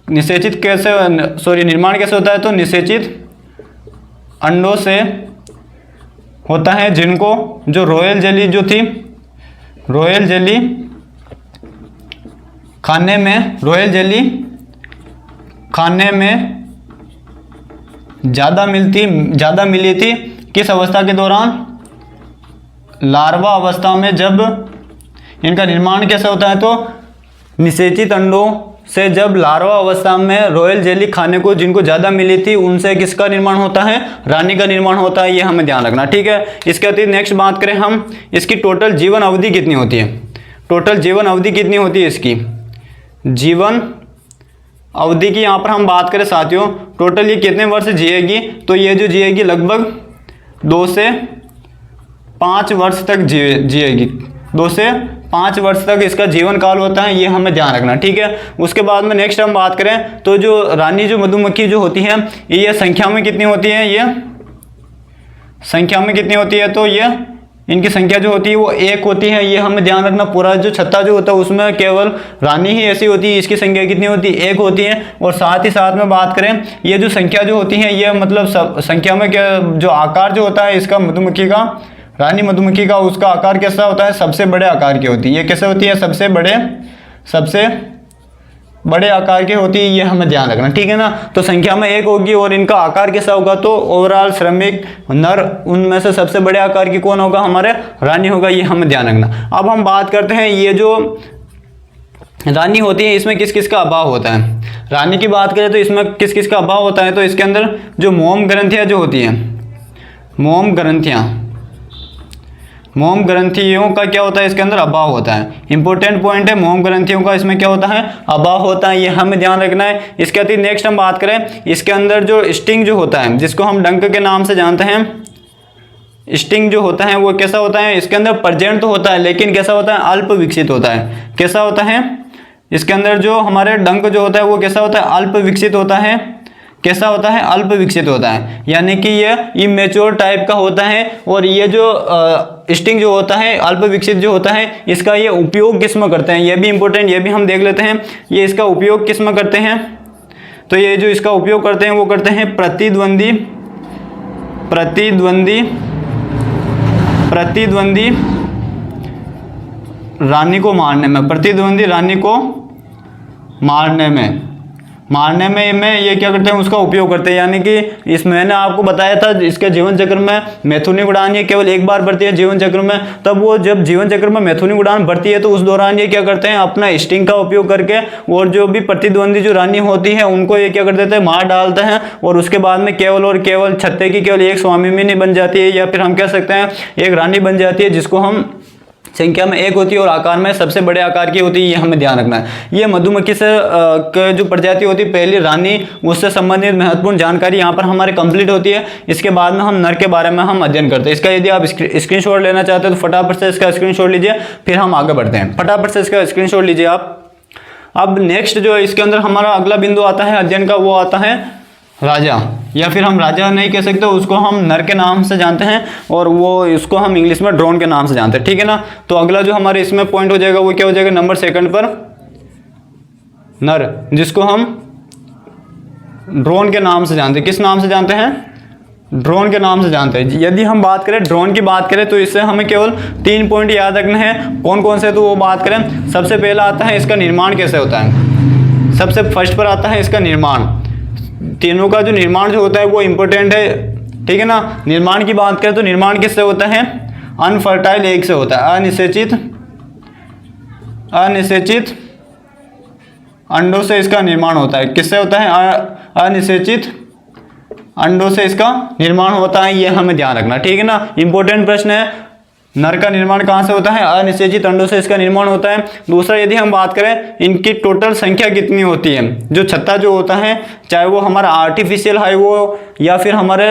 निषेचित कैसे, सॉरी, निर्माण कैसे होता है तो निषेचित अंडों से होता है, जिनको जो रॉयल जेली जो थी, रॉयल जेली खाने में, रॉयल जेली खाने में ज़्यादा मिली थी किस अवस्था के दौरान, लार्वा अवस्था में। जब इनका निर्माण कैसे होता है तो निषेचित अंडों से जब लार्वा अवस्था में रॉयल जेली खाने को जिनको ज़्यादा मिली थी, उनसे किसका निर्माण होता है, रानी का निर्माण होता है। ये हमें ध्यान रखना, ठीक है। इसके अतिरिक्त नेक्स्ट बात करें हम, इसकी टोटल जीवन अवधि कितनी होती है, टोटल जीवन अवधि कितनी होती है, इसकी जीवन अवधि की यहाँ पर हम बात करें साथियों, टोटल ये कितने वर्ष जिएगी, तो ये जो जिएगी लगभग 2 से 5 वर्ष तक जिएगी। 2 से 5 वर्ष तक इसका जीवन काल होता है, ये हमें ध्यान रखना, ठीक है। उसके बाद में नेक्स्ट हम बात करें तो जो रानी जो मधुमक्खी जो होती है, ये संख्या में कितनी होती है, ये संख्या में कितनी होती है, तो ये इनकी संख्या जो होती है वो 1 होती है। ये हमें ध्यान रखना, पूरा जो छत्ता जो होता है उसमें केवल रानी ही ऐसी होती है, इसकी संख्या कितनी होती है, 1 होती है। और साथ ही साथ में बात करें, ये जो संख्या जो होती है, ये मतलब सब संख्या में क्या, जो आकार जो होता है इसका मधुमक्खी का, रानी मधुमक्खी का, उसका आकार कैसा होता है, सबसे बड़े आकार की होती है। ये कैसे होती है, सबसे बड़े आकार की होती है, ये हमें ध्यान रखना, ठीक है ना। तो संख्या में 1 होगी और इनका आकार कैसा होगा तो ओवरऑल श्रमिक नर उनमें से सबसे बड़े आकार की कौन होगा, हमारे रानी होगा, ये हमें ध्यान रखना। अब हम बात करते हैं, ये जो रानी होती है इसमें किस किस का अभाव होता है। रानी की बात करें तो इसमें किस किस का अभाव होता है, तो इसके अंदर जो मोम ग्रंथियाँ जो होती हैं, मोम ग्रंथियों का क्या होता है, इसके अंदर अभाव होता है। इंपॉर्टेंट पॉइंट है, मोम ग्रंथियों का इसमें क्या होता है, अभाव होता है, ये हमें ध्यान रखना है। इसके अतिरिक्त नेक्स्ट हम बात करें, इसके अंदर जो स्टिंग जो होता है, जिसको हम डंक के नाम से जानते हैं, स्टिंग जो होता है वो कैसा होता है, इसके अंदर प्रेजेंट तो होता है लेकिन कैसा होता है, अल्प विकसित होता है। कैसा होता है, इसके अंदर जो हमारे डंक जो होता है वो कैसा होता है, अल्प विकसित होता है। कैसा होता है, अल्प विकसित होता है, यानी कि ये इमेच्योर टाइप का होता है। और ये जो स्टिंग जो होता है अल्प विकसित जो होता है, इसका ये उपयोग किस में करते हैं, ये भी इंपॉर्टेंट, ये भी हम देख लेते हैं। ये इसका उपयोग किस में करते हैं, तो ये जो इसका उपयोग करते हैं वो करते हैं प्रतिद्वंदी रानी को मारने में, प्रतिद्वंदी रानी को मारने में ये क्या करते हैं, उसका उपयोग करते हैं। यानी कि इस मैंने आपको बताया था, इसके जीवन चक्र में मैथुनिक उड़ान ये केवल एक बार बढ़ती है जीवन चक्र में। तब वो जब जीवन चक्र में मैथुनिक उड़ान बढ़ती है तो उस दौरान ये क्या करते हैं, अपना स्टिंग का उपयोग करके और जो भी प्रतिद्वंदी जो रानी होती है उनको ये क्या कर देते हैं, मार डालते हैं। और उसके बाद में केवल और केवल छत्ते की केवल एक स्वामिनी बन जाती है, या फिर हम कह सकते हैं एक रानी बन जाती है, जिसको हम संख्या में 1 होती है और आकार में सबसे बड़े आकार की होती है, ये हमें ध्यान रखना है। ये मधुमक्खी से जो प्रजाति होती है पहली रानी, उससे संबंधित महत्वपूर्ण जानकारी यहाँ पर हमारे कंप्लीट होती है। इसके बाद में हम नर के बारे में हम अध्ययन करते हैं। इसका यदि आप स्क्रीनशॉट लेना चाहते हैं तो फटाफट से इसका स्क्रीनशॉट लीजिए, फिर हम आगे बढ़ते हैं। फटाफट से इसका स्क्रीनशॉट लीजिए आप। अब नेक्स्ट जो इसके अंदर हमारा अगला बिंदु आता है अध्ययन का, वो आता है राजा, या फिर हम राजा नहीं कह सकते, उसको हम नर के नाम से जानते हैं और वो इसको हम इंग्लिश में ड्रोन के नाम से जानते हैं, ठीक है ना। तो अगला जो हमारे इसमें पॉइंट हो जाएगा वो क्या हो जाएगा, नंबर 2 पर नर, जिसको हम ड्रोन के नाम से जानते हैं। किस नाम से जानते हैं, ड्रोन के नाम से जानते हैं। यदि हम बात करें ड्रोन की बात करें तो इससे हमें केवल 3 पॉइंट याद रखने हैं। कौन कौन से, तो वो बात करें। सबसे पहला आता है इसका निर्माण कैसे होता है, सबसे फर्स्ट पर आता है इसका निर्माण। तीनों का जो निर्माण जो होता है वो इंपॉर्टेंट है, ठीक है ना। निर्माण की बात करें तो निर्माण किससे होता है, अनफर्टाइल एग से होता है। अनिषेचित अंडों से इसका निर्माण होता है। किससे होता है, अनिषेचित अंडों से इसका निर्माण होता है, ये हमें ध्यान रखना, ठीक है ना। इंपॉर्टेंट प्रश्न है, नर का निर्माण कहाँ से होता है? अनिषेचित अंडों से इसका निर्माण होता है। दूसरा, यदि हम बात करें इनकी टोटल संख्या कितनी होती है, जो छत्ता जो होता है चाहे वो हमारा आर्टिफिशियल हाइव हो या फिर हमारे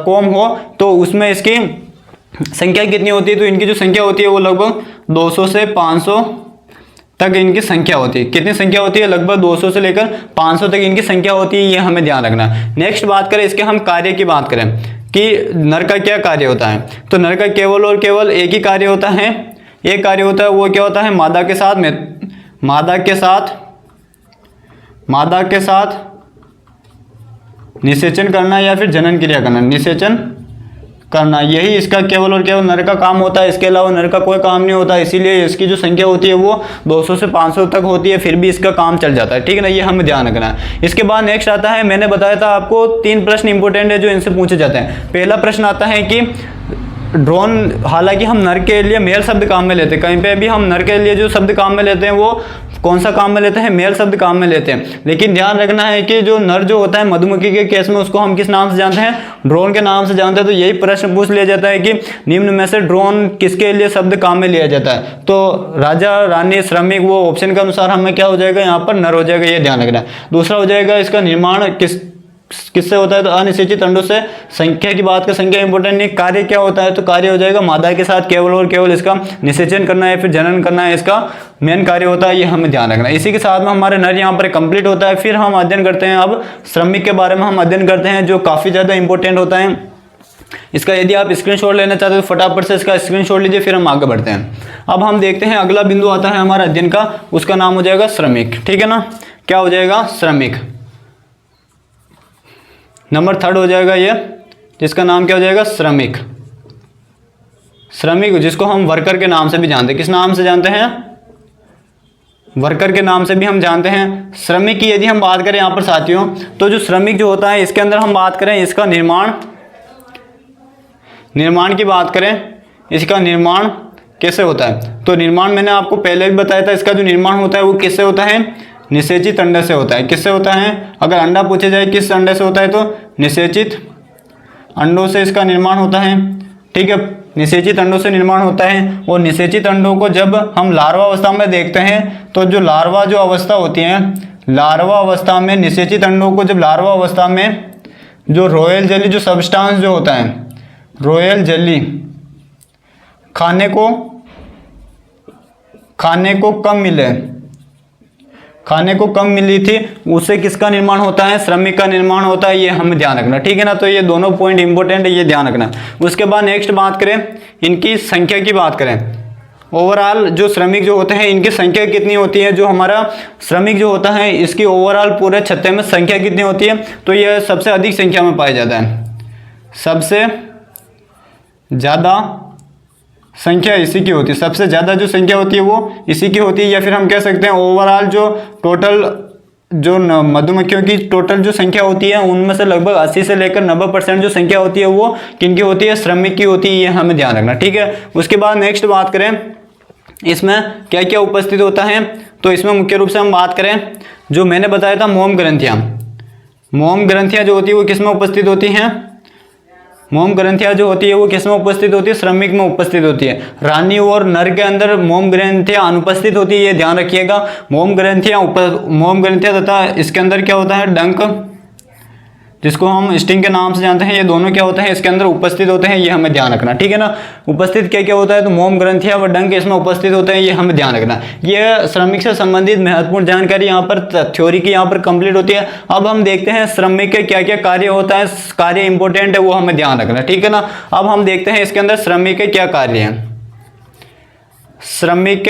कॉम हो, तो उसमें इसकी संख्या कितनी होती है? तो इनकी जो संख्या होती है वो लगभग 200 से 500 तक इनकी संख्या होती है। कितनी संख्या होती है? लगभग 200 से लेकर 500 तक इनकी संख्या होती है, ये हमें ध्यान रखना है। नेक्स्ट बात करें इसके हम कार्य की बात करें कि नर का क्या कार्य होता है, तो नर का केवल और केवल एक ही कार्य होता है। एक कार्य होता है, वो क्या होता है? मादा के साथ निषेचन करना या फिर जनन क्रिया करना, निषेचन करना, यही इसका केवल और केवल नर का काम होता है। इसके अलावा नर का कोई काम नहीं होता, इसीलिए इसकी जो संख्या होती है वो 200 से 500 तक होती है, फिर भी इसका काम चल जाता है। ठीक है ना, ये हमें ध्यान रखना है। इसके बाद नेक्स्ट आता है, मैंने बताया था आपको 3 प्रश्न इंपॉर्टेंट है जो इनसे पूछे जाते हैं। पहला प्रश्न आता है कि ड्रोन, हालांकि हम नर के लिए मेल शब्द काम में लेते हैं, कहीं पे भी हम नर के लिए जो शब्द काम में लेते हैं वो कौन सा काम में लेते हैं? मेल शब्द काम में लेते हैं। लेकिन ध्यान रखना है कि जो नर जो होता है मधुमक्खी के केस में उसको हम किस नाम से जानते हैं? ड्रोन के नाम से जानते हैं। तो यही प्रश्न पूछ लिया जाता है कि निम्न में से ड्रोन किसके लिए शब्द काम में लिया जाता है? तो राजा, रानी, श्रमिक, वो ऑप्शन के अनुसार हमें क्या हो जाएगा? यहाँ पर नर हो जाएगा, ये ध्यान रखना है। दूसरा हो जाएगा इसका निर्माण किससे होता है? तो अनिषेचित अंडों से। संख्या की बात का संख्या इंपॉर्टेंट नहीं, कार्य क्या होता है? तो कार्य हो जाएगा मादा के साथ केवल और केवल इसका निषेचन करना है, फिर जनन करना है, इसका मेन कार्य होता है, ये हमें ध्यान रखना है। इसी के साथ में हमारे नर यहाँ पर कंप्लीट होता है। फिर हम अध्ययन करते हैं अब श्रमिक के बारे में हम अध्ययन करते हैं, जो काफी ज्यादा इंपॉर्टेंट होता है। इसका यदि आप स्क्रीनशॉट लेना चाहते हो तो फटाफट से इसका स्क्रीनशॉट लीजिए, फिर हम आगे बढ़ते हैं। अब हम देखते हैं अगला बिंदु आता है हमारा अध्ययन का, उसका नाम हो जाएगा श्रमिक। ठीक है ना, क्या हो जाएगा? श्रमिक। नंबर 3 हो जाएगा ये, जिसका नाम क्या हो जाएगा? श्रमिक। श्रमिक जिसको हम वर्कर के नाम से भी जानते हैं। किस नाम से जानते हैं? वर्कर के नाम से भी हम जानते हैं। श्रमिक की यदि हम बात करें यहाँ पर साथियों, तो जो श्रमिक जो होता है इसके अंदर हम बात करें इसका निर्माण की बात करें, इसका निर्माण कैसे होता है? तो निर्माण मैंने आपको पहले भी बताया था, इसका जो निर्माण होता है वो किससे होता है? निषेचित अंडे से होता है। किससे होता है? अगर अंडा पूछे जाए किस अंडे से होता है, तो निषेचित अंडों से इसका निर्माण होता है। ठीक है, निषेचित अंडों से निर्माण होता है। और निषेचित अंडों को जब हम लार्वा अवस्था में देखते हैं, तो जो लार्वा जो अवस्था होती है, लार्वा अवस्था में निषेचित अंडों को जब लार्वा अवस्था में जो रॉयल जेली जो सब्सटेंस जो होता है, रॉयल जेली खाने को कम मिली थी, उससे किसका निर्माण होता है? श्रमिक का निर्माण होता है, ये हमें ध्यान रखना। ठीक है ना, तो ये दोनों पॉइंट इंपॉर्टेंट है, ये ध्यान रखना। उसके बाद नेक्स्ट बात करें इनकी संख्या की बात करें। ओवरऑल जो श्रमिक जो होते हैं इनकी संख्या कितनी होती है? जो हमारा श्रमिक जो होता है इसकी ओवरऑल पूरे छत्ते में संख्या कितनी होती है? तो यह सबसे अधिक संख्या में पाया जाता है। सबसे ज़्यादा संख्या इसी की होती है, सबसे ज़्यादा जो संख्या होती है वो इसी की होती है। या फिर हम कह सकते हैं ओवरऑल जो टोटल जो मधुमक्खियों की टोटल जो संख्या होती है उनमें से लगभग 80 से लेकर 90% जो संख्या होती है वो किनकी होती है? श्रमिक की होती है, ये हमें ध्यान रखना। ठीक है, उसके बाद नेक्स्ट बात करें इसमें क्या क्या उपस्थित होता है, तो इसमें मुख्य रूप से हम बात करें जो मैंने बताया था मोम ग्रंथियाँ जो होती है वो किस में उपस्थित होती हैं? मोम ग्रंथियां जो होती है वो किस में उपस्थित होती है? श्रमिक में उपस्थित होती है। रानी और नर के अंदर मोम ग्रंथियां अनुपस्थित होती है, ये ध्यान रखिएगा। मोम ग्रंथियां तथा इसके अंदर क्या होता है? डंक, जिसको हम स्टिंग के नाम से जानते हैं, ये दोनों क्या होते हैं? इसके अंदर उपस्थित होते हैं, ये हमें ध्यान रखना। ठीक है ना, उपस्थित क्या क्या होता है? तो मोम ग्रंथियां व डंक इसमें उपस्थित होते हैं, ये हमें ध्यान रखना। ये श्रमिक से संबंधित महत्वपूर्ण जानकारी यहाँ पर थ्योरी की यहाँ पर कंप्लीट होती है। अब हम देखते हैं श्रमिक के क्या क्या कार्य होता है, कार्य इंपॉर्टेंट है वो हमें ध्यान रखना। ठीक है ना, अब हम देखते हैं इसके अंदर श्रमिक के क्या कार्य हैं। श्रमिक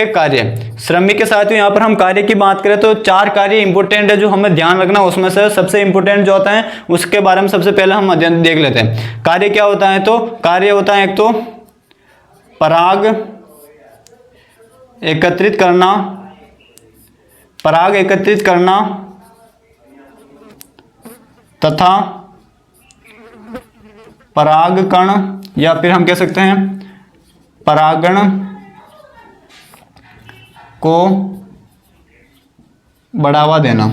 के साथ ही यहाँ पर हम कार्य की बात करें तो 4 कार्य इंपॉर्टेंट है जो हमें ध्यान रखना। उसमें से सबसे इंपॉर्टेंट जो होता है उसके बारे में सबसे पहले हम देख लेते हैं। कार्य क्या होता है? तो कार्य होता है एक तो पराग एकत्रित करना तथा परागकण, या फिर हम कह सकते हैं परागण को बढ़ावा देना।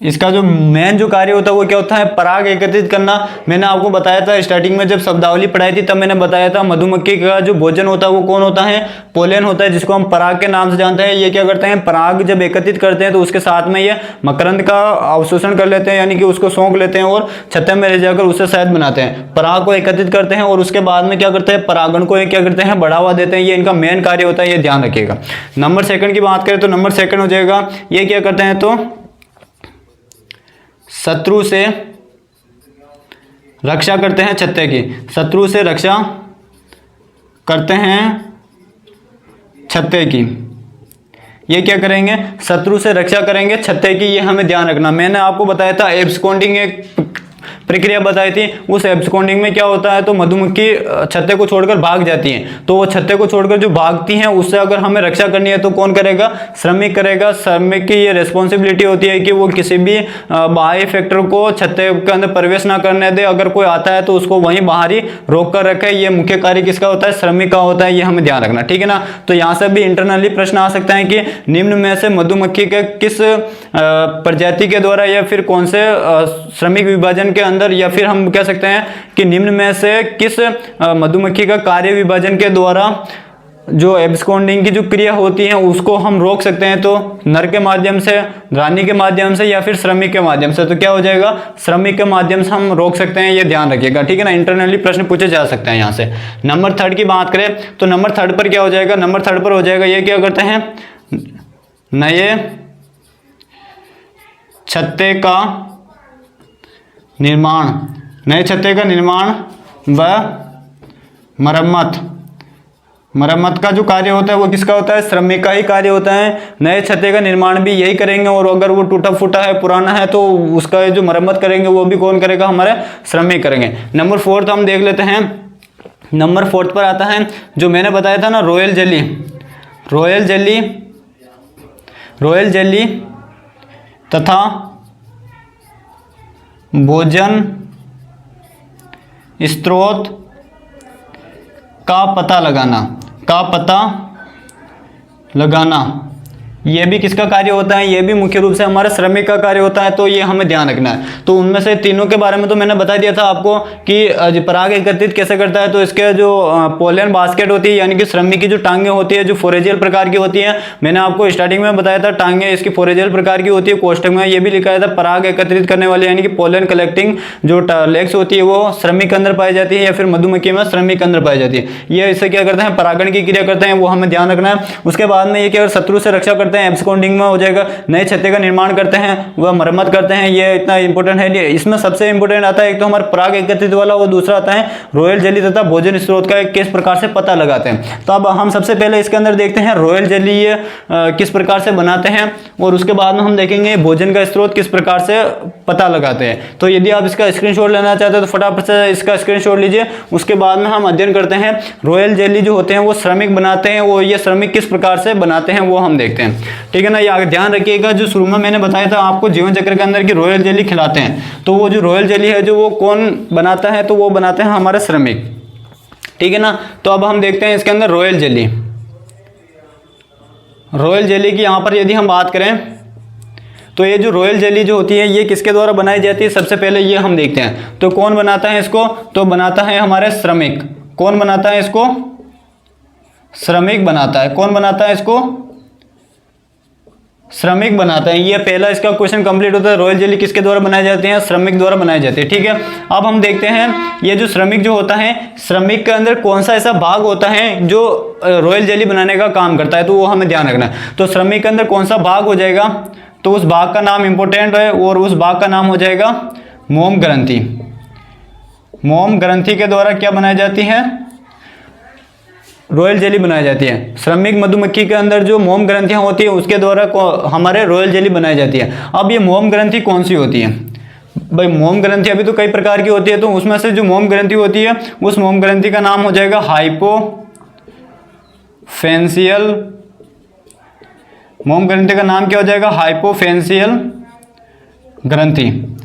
इसका जो मेन जो कार्य होता है वो क्या होता है, पराग एकत्रित करना। मैंने आपको बताया था स्टार्टिंग में जब शब्दावली पढ़ाई थी तब मैंने बताया था मधुमक्खी का जो भोजन होता है वो कौन होता है, पोलन होता है, जिसको हम पराग के नाम से जानते हैं। ये क्या करते हैं, पराग जब एकत्रित करते हैं तो उसके साथ में ये मकरंद का अवशोषण कर लेते हैं, यानी कि उसको सौंप लेते हैं और छत्ते में ले जाकर उससे शहद बनाते हैं। पराग को एकत्रित करते हैं और उसके बाद में क्या करते हैं, परागण को क्या करते हैं, बढ़ावा देते हैं। ये इनका मेन कार्य होता है, ये ध्यान रखिएगा। नंबर सेकंड की बात करें तो नंबर सेकंड हो जाएगा, ये क्या करते हैं तो शत्रु से रक्षा करते हैं छत्ते की, शत्रु से रक्षा करते हैं छत्ते की। ये क्या करेंगे, शत्रु से रक्षा करेंगे छत्ते की, ये हमें ध्यान रखना। मैंने आपको बताया था एब्सकॉन्डिंग एक प्रक्रिया बताई थी। उस एब्सकॉन्डिंग में क्या होता है तो मधुमक्खी छत्ते को छोड़कर भाग जाती हैं, तो वो छत्ते को छोड़कर जो भागती हैं उससे अगर हमें रक्षा करनी है तो कौन करेगा, श्रमिक करेगा। श्रमिक की ये रिस्पॉन्सिबिलिटी होती है कि वो किसी भी बाह्य फैक्टर को छत्ते के अंदर प्रवेश ना करने दे, अगर कोई आता है तो उसको वहीं बाहर ही रोक कर रखे। ये मुख्य कार्य किसका होता है, श्रमिक का होता है, ये हमें ध्यान रखना, ठीक है ना। तो यहाँ से भी इंटरनली प्रश्न आ सकता है कि निम्न में से मधुमक्खी के किस प्रजाति के द्वारा या फिर कौन से श्रमिक विभाजन के अंदर, या फिर हम कह सकते हैं कि निम्न में से किस मधुमक्खी का कार्य विभाजन के द्वारा जो एब्सकॉन्डिंग की जो क्रिया होती है उसको हम रोक सकते हैं, तो नर के माध्यम से, रानी के माध्यम से या फिर श्रमिक के माध्यम से। तो क्या हो जाएगा, श्रमिक के माध्यम से हम रोक सकते हैं, ये ध्यान रखिएगा, ठीक है ना। इंटरनली प्रश्न पूछे जा सकते हैं यहाँ से। नंबर थर्ड की बात करें तो नंबर थर्ड पर क्या हो जाएगा, नंबर थर्ड पर हो जाएगा ये क्या करते हैं, नए छत्ते का निर्माण, नए छत्ते का निर्माण व मरम्मत। मरम्मत का जो कार्य होता है वो किसका होता है, श्रमिक का ही कार्य होता है। नए छत्ते का निर्माण भी यही करेंगे, और अगर वो टूटा फूटा है, पुराना है, तो उसका जो मरम्मत करेंगे वो भी कौन करेगा, हमारे श्रमिक करेंगे। नंबर फोर्थ हम देख लेते हैं। नंबर फोर्थ पर आता है जो मैंने बताया था ना, royal jelly. Royal jelly, royal jelly तथा भोजन स्रोत का पता लगाना, का पता लगाना, ये भी किसका कार्य होता है, ये भी मुख्य रूप से हमारे श्रमिक का कार्य होता है। तो ये हमें ध्यान रखना है। तो उनमें से तीनों के बारे में तो मैंने बता दिया था आपको कि पराग एकत्रित कैसे करता है। तो इसके जो पोलन बास्केट होती है, यानी कि श्रमिक की जो टांगे होती है, जो फोरेजियल प्रकार की होती है, मैंने आपको स्टार्टिंग में बताया था टांगे इसकी फोरेजियल प्रकार की होती है। कोष्टक में ये भी लिखा था पराग एकत्रित करने वाले, यानी कि पोलन कलेक्टिंग जो लेग्स होती है वो श्रमिक के अंदर पाई जाती है, या फिर मधुमक्खी में श्रमिक के अंदर पाई जाती है। ये इससे क्या करते हैं, परागण की क्रिया करते हैं, वो हमें ध्यान रखना है। उसके बाद में ये क्या शत्रु से रक्षा करते हैं, एब्सकॉन्डिंग में हो जाएगा। नए छत्ते का निर्माण करते हैं, वह मरम्मत करते हैं, ये इतना इंपॉर्टेंट है। इसमें सबसे इंपॉर्टेंट आता है एक तो हमारा पराग एकत्रित वाला, वो दूसरा आता है रॉयल जेली तथा भोजन स्रोत का किस प्रकार से पता लगाते हैं। तो अब हम सबसे पहले इसके अंदर देखते हैं रॉयल जेली ये किस प्रकार से बनाते हैं, और उसके बाद में हम देखेंगे भोजन का स्रोत किस प्रकार से पता लगाते हैं। तो यदि आप इसका स्क्रीनशॉट लेना चाहते हैं तो फटाफट से इसका स्क्रीनशॉट लीजिए। उसके बाद में हम अध्ययन करते हैं रॉयल जेली जो होते हैं वो श्रमिक बनाते हैं, वो ये श्रमिक किस प्रकार से बनाते हैं वो हम देखते हैं, ठीक है ना। ये ध्यान रखिएगा, जो शुरू में मैंने बताया था आपको जीवन चक्र के अंदर की रॉयल जेली खिलाते हैं, तो वो जो रॉयल जेली है जो वो कौन बनाता है, तो वो बनाते हैं हमारे श्रमिक, ठीक है ना। तो अब हम देखते हैं इसके अंदर रॉयल जेली। रॉयल जेली की यहां पर यदि हम बात करें तो ये जो रॉयल जेली जो होती है ये किसके द्वारा बनाई जाती है, सबसे पहले ये हम देखते हैं। तो कौन बनाता है इसको, तो बनाता है हमारे श्रमिक। कौन बनाता है इसको, श्रमिक बनाता है। कौन बनाता है इसको, श्रमिक बनाता है। ये पहला इसका क्वेश्चन कंप्लीट होता है। रॉयल जेली किसके द्वारा बनाए जाते हैं, श्रमिक द्वारा बनाए जाते हैं, ठीक है। अब हम देखते हैं ये जो श्रमिक जो होता है, श्रमिक के अंदर कौन सा ऐसा भाग होता है जो रॉयल जेली बनाने का काम करता है, तो वो हमें ध्यान रखना है। तो श्रमिक के अंदर कौन सा भाग हो जाएगा, तो उस भाग का नाम इंपॉर्टेंट है, और उस भाग का नाम हो जाएगा मोम ग्रंथि। मोम ग्रंथि के द्वारा क्या बनाई जाती है, रॉयल जेली बनाई जाती है। श्रमिक मधुमक्खी के अंदर जो मोम ग्रंथियां होती है उसके द्वारा हमारे रॉयल जेली बनाई जाती है। अब ये मोम ग्रंथि कौन सी होती है भाई, मोम ग्रंथि अभी तो कई प्रकार की होती है, तो उसमें से जो मोम ग्रंथि होती है उस मोम ग्रंथि का नाम हो जाएगा हाइपोफेंसियल। मोम ग्रंथि का नाम क्या हो जाएगा, हाइपोफेंसियल ग्रंथि।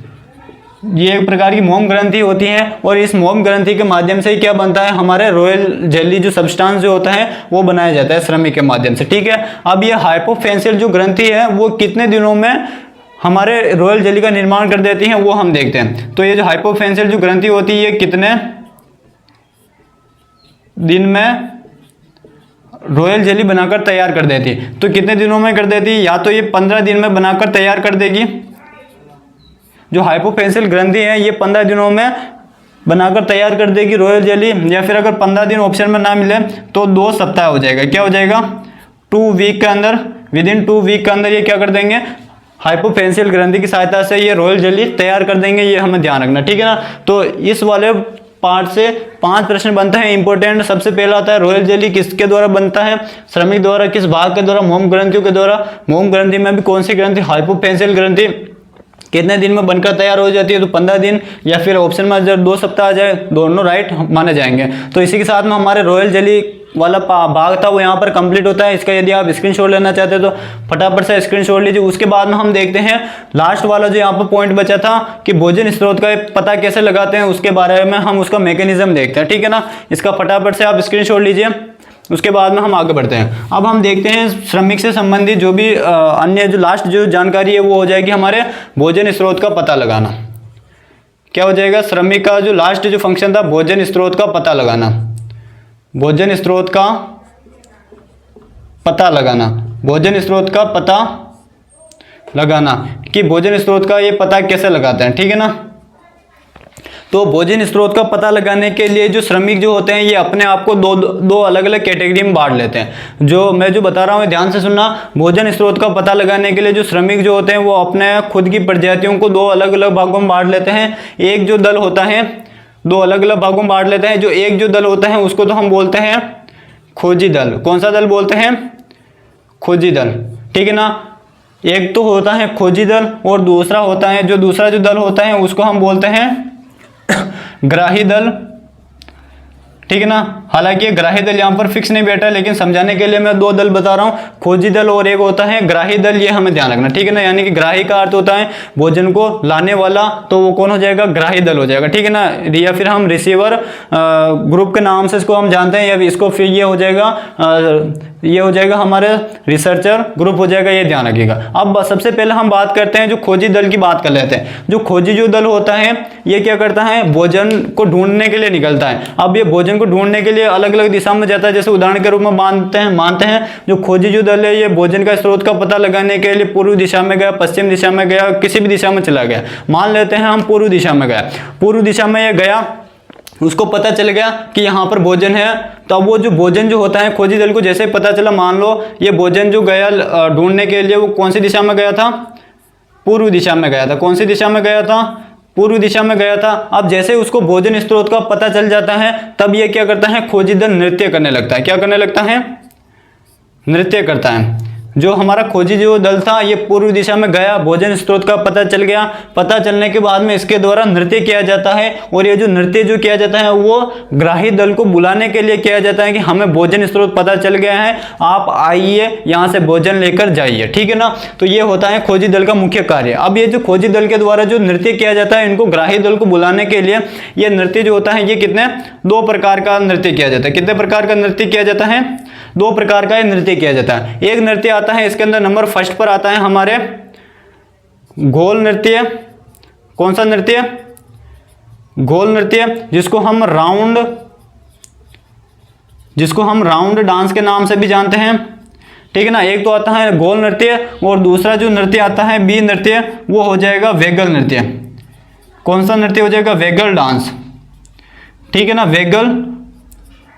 ये एक प्रकार की मोम ग्रंथि होती है, और इस मोम ग्रंथि के माध्यम से क्या बनता है, हमारे रॉयल जेली जो सब्सटेंस जो होता है वो बनाया जाता है श्रमिक के माध्यम से, ठीक है। अब ये हाइपोफेंसियल जो ग्रंथि है वो कितने दिनों में हमारे रॉयल जेली का निर्माण कर देती हैं वो हम देखते हैं। तो ये जो हाइपोफेंसियल जो ग्रंथि होती है ये कितने दिन में रॉयल जेली बनाकर तैयार कर देती है? तो कितने दिनों में कर देती है? या तो ये 15 दिन में बनाकर तैयार कर देगी, जो हाइपोफेंसियल ग्रंथि है ये 15 दिनों में बनाकर तैयार कर देगी रॉयल जेली, या फिर अगर 15 दिन ऑप्शन में ना मिले तो 2 सप्ताह हो जाएगा। क्या हो जाएगा? 2 वीक के अंदर, विद इन 2 वीक के अंदर ये क्या कर देंगे, हाइपोफेंसियल ग्रंथि की सहायता से ये रॉयल जेली तैयार कर देंगे। ये हमें ध्यान रखना, ठीक है ना। तो इस वाले पार्ट से 5 प्रश्न बनते हैं इंपॉर्टेंट। सबसे पहला आता है रॉयल जेली किसके द्वारा बनता है? श्रमिक द्वारा। किस भाग के द्वारा? मोम ग्रंथियों के द्वारा। मोम ग्रंथि में भी कौन सी ग्रंथि? हाइपोफेंसियल ग्रंथि। कितने दिन में बनकर तैयार हो जाती है? तो 15 दिन, या फिर ऑप्शन में अगर 2 सप्ताह आ जाए, दोनों राइट माने जाएंगे। तो इसी के साथ में हमारे रॉयल जेली वाला भाग था वो यहाँ पर कंप्लीट होता है। इसका यदि आप स्क्रीनशॉट लेना चाहते हैं तो फटाफट से स्क्रीनशॉट लीजिए। उसके बाद में हम देखते हैं लास्ट वाला जो यहाँ पर पॉइंट बचा था कि भोजन स्रोत का पता कैसे लगाते हैं, उसके बारे में हम उसका मैकेनिज्म देखते हैं, ठीक है ना। इसका फटाफट से आप स्क्रीनशॉट लीजिए, उसके बाद में हम आगे बढ़ते हैं। अब हम देखते हैं श्रमिक से संबंधित जो भी अन्य जो लास्ट जो जानकारी है वो हो जाएगी हमारे भोजन स्रोत का पता लगाना। क्या हो जाएगा? श्रमिक का जो लास्ट जो फंक्शन था भोजन स्रोत का पता लगाना। भोजन स्रोत का पता लगाना, भोजन स्रोत का पता लगाना कि भोजन स्रोत का ये पता कैसे लगाते हैं, ठीक है ना। तो भोजन स्रोत का पता लगाने के लिए जो श्रमिक जो होते हैं ये अपने आप को दो अलग अलग कैटेगरी में बांट लेते हैं। जो मैं जो बता रहा हूँ ध्यान से सुनना। भोजन स्रोत का पता लगाने के लिए जो श्रमिक जो होते हैं वो अपने खुद की प्रजातियों को 2 अलग अलग भागों में बांट लेते हैं। एक जो दल होता है 2 अलग अलग भागों में बांट लेते हैं। जो एक जो दल होता है उसको तो हम बोलते हैं खोजी दल। कौन सा दल बोलते हैं? खोजी दल, ठीक है ना। एक तो होता है खोजी दल और दूसरा होता है जो दूसरा जो दल होता है उसको हम बोलते हैं ग्राही दल, ठीक है ना। हालांकि ग्राही दल यहाँ पर फिक्स नहीं बैठा, लेकिन समझाने के लिए मैं 2 दल बता रहा हूँ, खोजी दल और एक होता है ग्राही दल। ये हमें ध्यान रखना, ठीक है ना। यानी कि ग्राही का अर्थ होता है भोजन को लाने वाला, तो वो कौन हो जाएगा? ग्राही दल हो जाएगा, ठीक है ना। या फिर हम रिसीवर ग्रुप के नाम से इसको हम जानते हैं, या इसको फिर ये हो जाएगा हमारे रिसर्चर ग्रुप हो जाएगा, ये ध्यान रखिएगा। अब सबसे पहले हम बात करते हैं जो खोजी दल की बात कर लेते हैं। जो खोजी जो दल होता है ये क्या करता है? भोजन को ढूंढने के लिए निकलता है। अब ये भोजन को ढूंढने के लिए अलग अलग दिशा में जाता है। जैसे उदाहरण के रूप में मानते हैं जो खोजी जो दल है ये भोजन का स्रोत का पता लगाने के लिए पूर्व दिशा में गया, पश्चिम दिशा में गया, किसी भी दिशा में चला गया। मान लेते हैं हम पूर्व दिशा में गया, पूर्व दिशा में ये गया, उसको पता चल गया कि यहाँ पर भोजन है। तो अब वो जो भोजन जो होता है खोजी दल को जैसे पता चला, मान लो ये भोजन जो गया ढूंढने के लिए वो कौन सी दिशा में गया था? पूर्व दिशा में गया था। कौन सी दिशा में गया था? पूर्व दिशा में गया था। अब जैसे उसको भोजन स्रोत का पता चल जाता है तब ये क्या करता है? खोजी दल नृत्य करने लगता है। क्या करने लगता है? नृत्य करता है। जो हमारा खोजी जो दल था ये पूर्व दिशा में गया, भोजन स्रोत का पता चल गया। पता चलने के बाद में इसके द्वारा नृत्य किया जाता है, और ये जो नृत्य जो किया जाता है वो ग्राही दल को बुलाने के लिए किया जाता है कि हमें भोजन स्रोत पता चल गया है, आप आइए यहाँ से भोजन लेकर जाइए, ठीक है ना। तो ये होता है खोजी दल का मुख्य कार्य। अब ये जो खोजी दल के द्वारा जो नृत्य किया जाता है इनको ग्राही दल को बुलाने के लिए ये नृत्य जो होता है ये कितने 2 प्रकार का नृत्य किया जाता है। कितने प्रकार का नृत्य किया जाता है? 2 प्रकार का नृत्य किया जाता है। एक नृत्य आता है, इसके अंदर नंबर फर्स्ट पर आता है हमारे गोल नृत्य। कौन सा नृत्य? गोल नृत्य, जिसको हम राउंड डांस के नाम से भी जानते हैं, ठीक है ना। एक तो आता है गोल नृत्य और दूसरा जो नृत्य आता है बी नृत्य, वो हो जाएगा वेगल नृत्य। कौन सा नृत्य हो जाएगा? वेगल डांस, ठीक है ना। वेगल,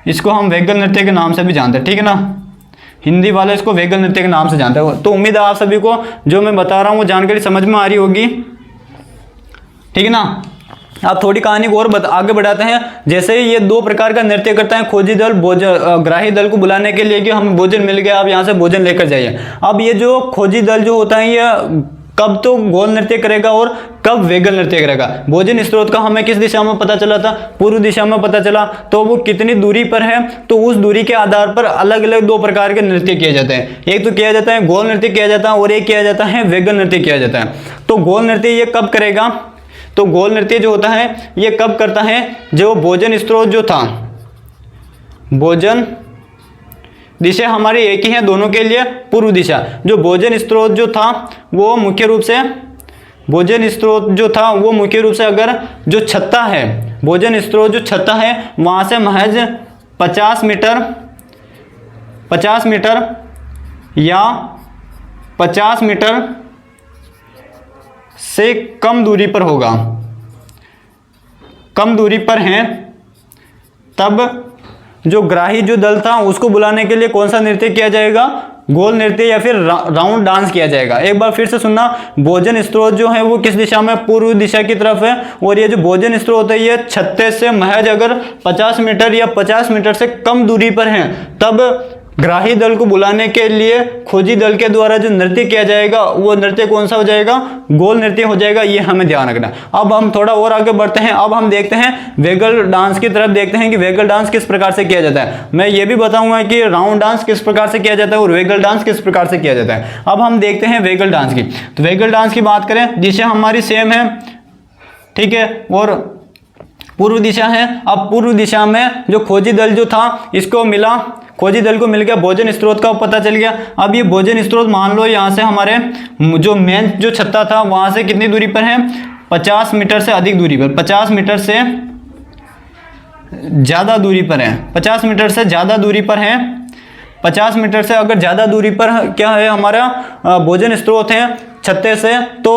इसको हम वेगल नृत्य के नाम से भी जानते हैं, ठीक है ना। हिंदी वाले इसको वेगल नृत्य के नाम से जानते हैं। तो उम्मीद है आप सभी को जो मैं बता रहा हूँ वो जानकारी समझ में आ रही होगी, ठीक है ना। आप थोड़ी कहानी को और आगे बढ़ाते हैं। जैसे ही ये 2 प्रकार का नृत्य करता है खोजी दल ग्राही दल को बुलाने के लिए कि हमें भोजन मिल गया, आप यहाँ से भोजन लेकर जाइए। अब ये जो खोजी दल जो होता है ये कब तो गोल नृत्य करेगा और कब वेगल नृत्य करेगा? भोजन स्रोत का हमें किस दिशा में पता चला था? पूर्व दिशा में पता चला। तो वो कितनी दूरी पर है तो उस दूरी के आधार पर अलग अलग 2 प्रकार के नृत्य किए जाते हैं। एक तो किया जाता है गोल नृत्य किया जाता है और एक किया जाता है वेगल नृत्य किया जाता है। तो गोल नृत्य ये कब करेगा? तो गोल नृत्य जो होता है ये कब करता है? जो भोजन स्रोत जो था, भोजन दिशा हमारी एक ही है दोनों के लिए, पूर्व दिशा। जो भोजन स्रोत जो था वो मुख्य रूप से भोजन स्रोत जो था वो मुख्य रूप से अगर जो छत्ता है, भोजन स्रोत जो छत्ता है वहाँ से महज 50 मीटर या 50 मीटर से कम दूरी पर होगा, कम दूरी पर हैं, तब जो ग्राही जो दल था उसको बुलाने के लिए कौन सा नृत्य किया जाएगा? गोल नृत्य या फिर राउंड डांस किया जाएगा। एक बार फिर से सुनना, भोजन स्रोत जो है वो किस दिशा में? पूर्व दिशा की तरफ है, और ये जो भोजन स्रोत है ये छत्ते से महज अगर 50 मीटर या 50 मीटर से कम दूरी पर है, तब ग्राही दल को बुलाने के लिए खोजी दल के द्वारा जो नृत्य किया जाएगा वो नृत्य कौन सा हो जाएगा? गोल नृत्य हो जाएगा। ये हमें ध्यान रखना। अब हम थोड़ा और आगे बढ़ते हैं। अब हम देखते हैं वेगल डांस की तरफ, देखते हैं कि वेगल डांस किस प्रकार से किया जाता है। मैं ये भी बताऊंगा कि राउंड डांस किस प्रकार से किया जाता है और वेगल डांस किस प्रकार से किया जाता है। अब हम देखते हैं वेगल डांस की। तो वेगल डांस की बात करें, दिशा हमारी सेम है, ठीक है, और पूर्व दिशा है। अब पूर्व दिशा में जो खोजी दल जो था इसको मिला, खोजी दल को मिल गया, भोजन स्रोत का पता चल गया। अब ये भोजन स्रोत मान लो यहाँ से हमारे जो मेन जो छत्ता था वहाँ से कितनी दूरी पर है? 50 मीटर से अधिक दूरी पर, 50 मीटर से ज़्यादा दूरी पर है, 50 मीटर से ज़्यादा दूरी पर है। 50 मीटर से अगर ज़्यादा दूरी पर क्या है हमारा भोजन स्रोत है छत्ते से, तो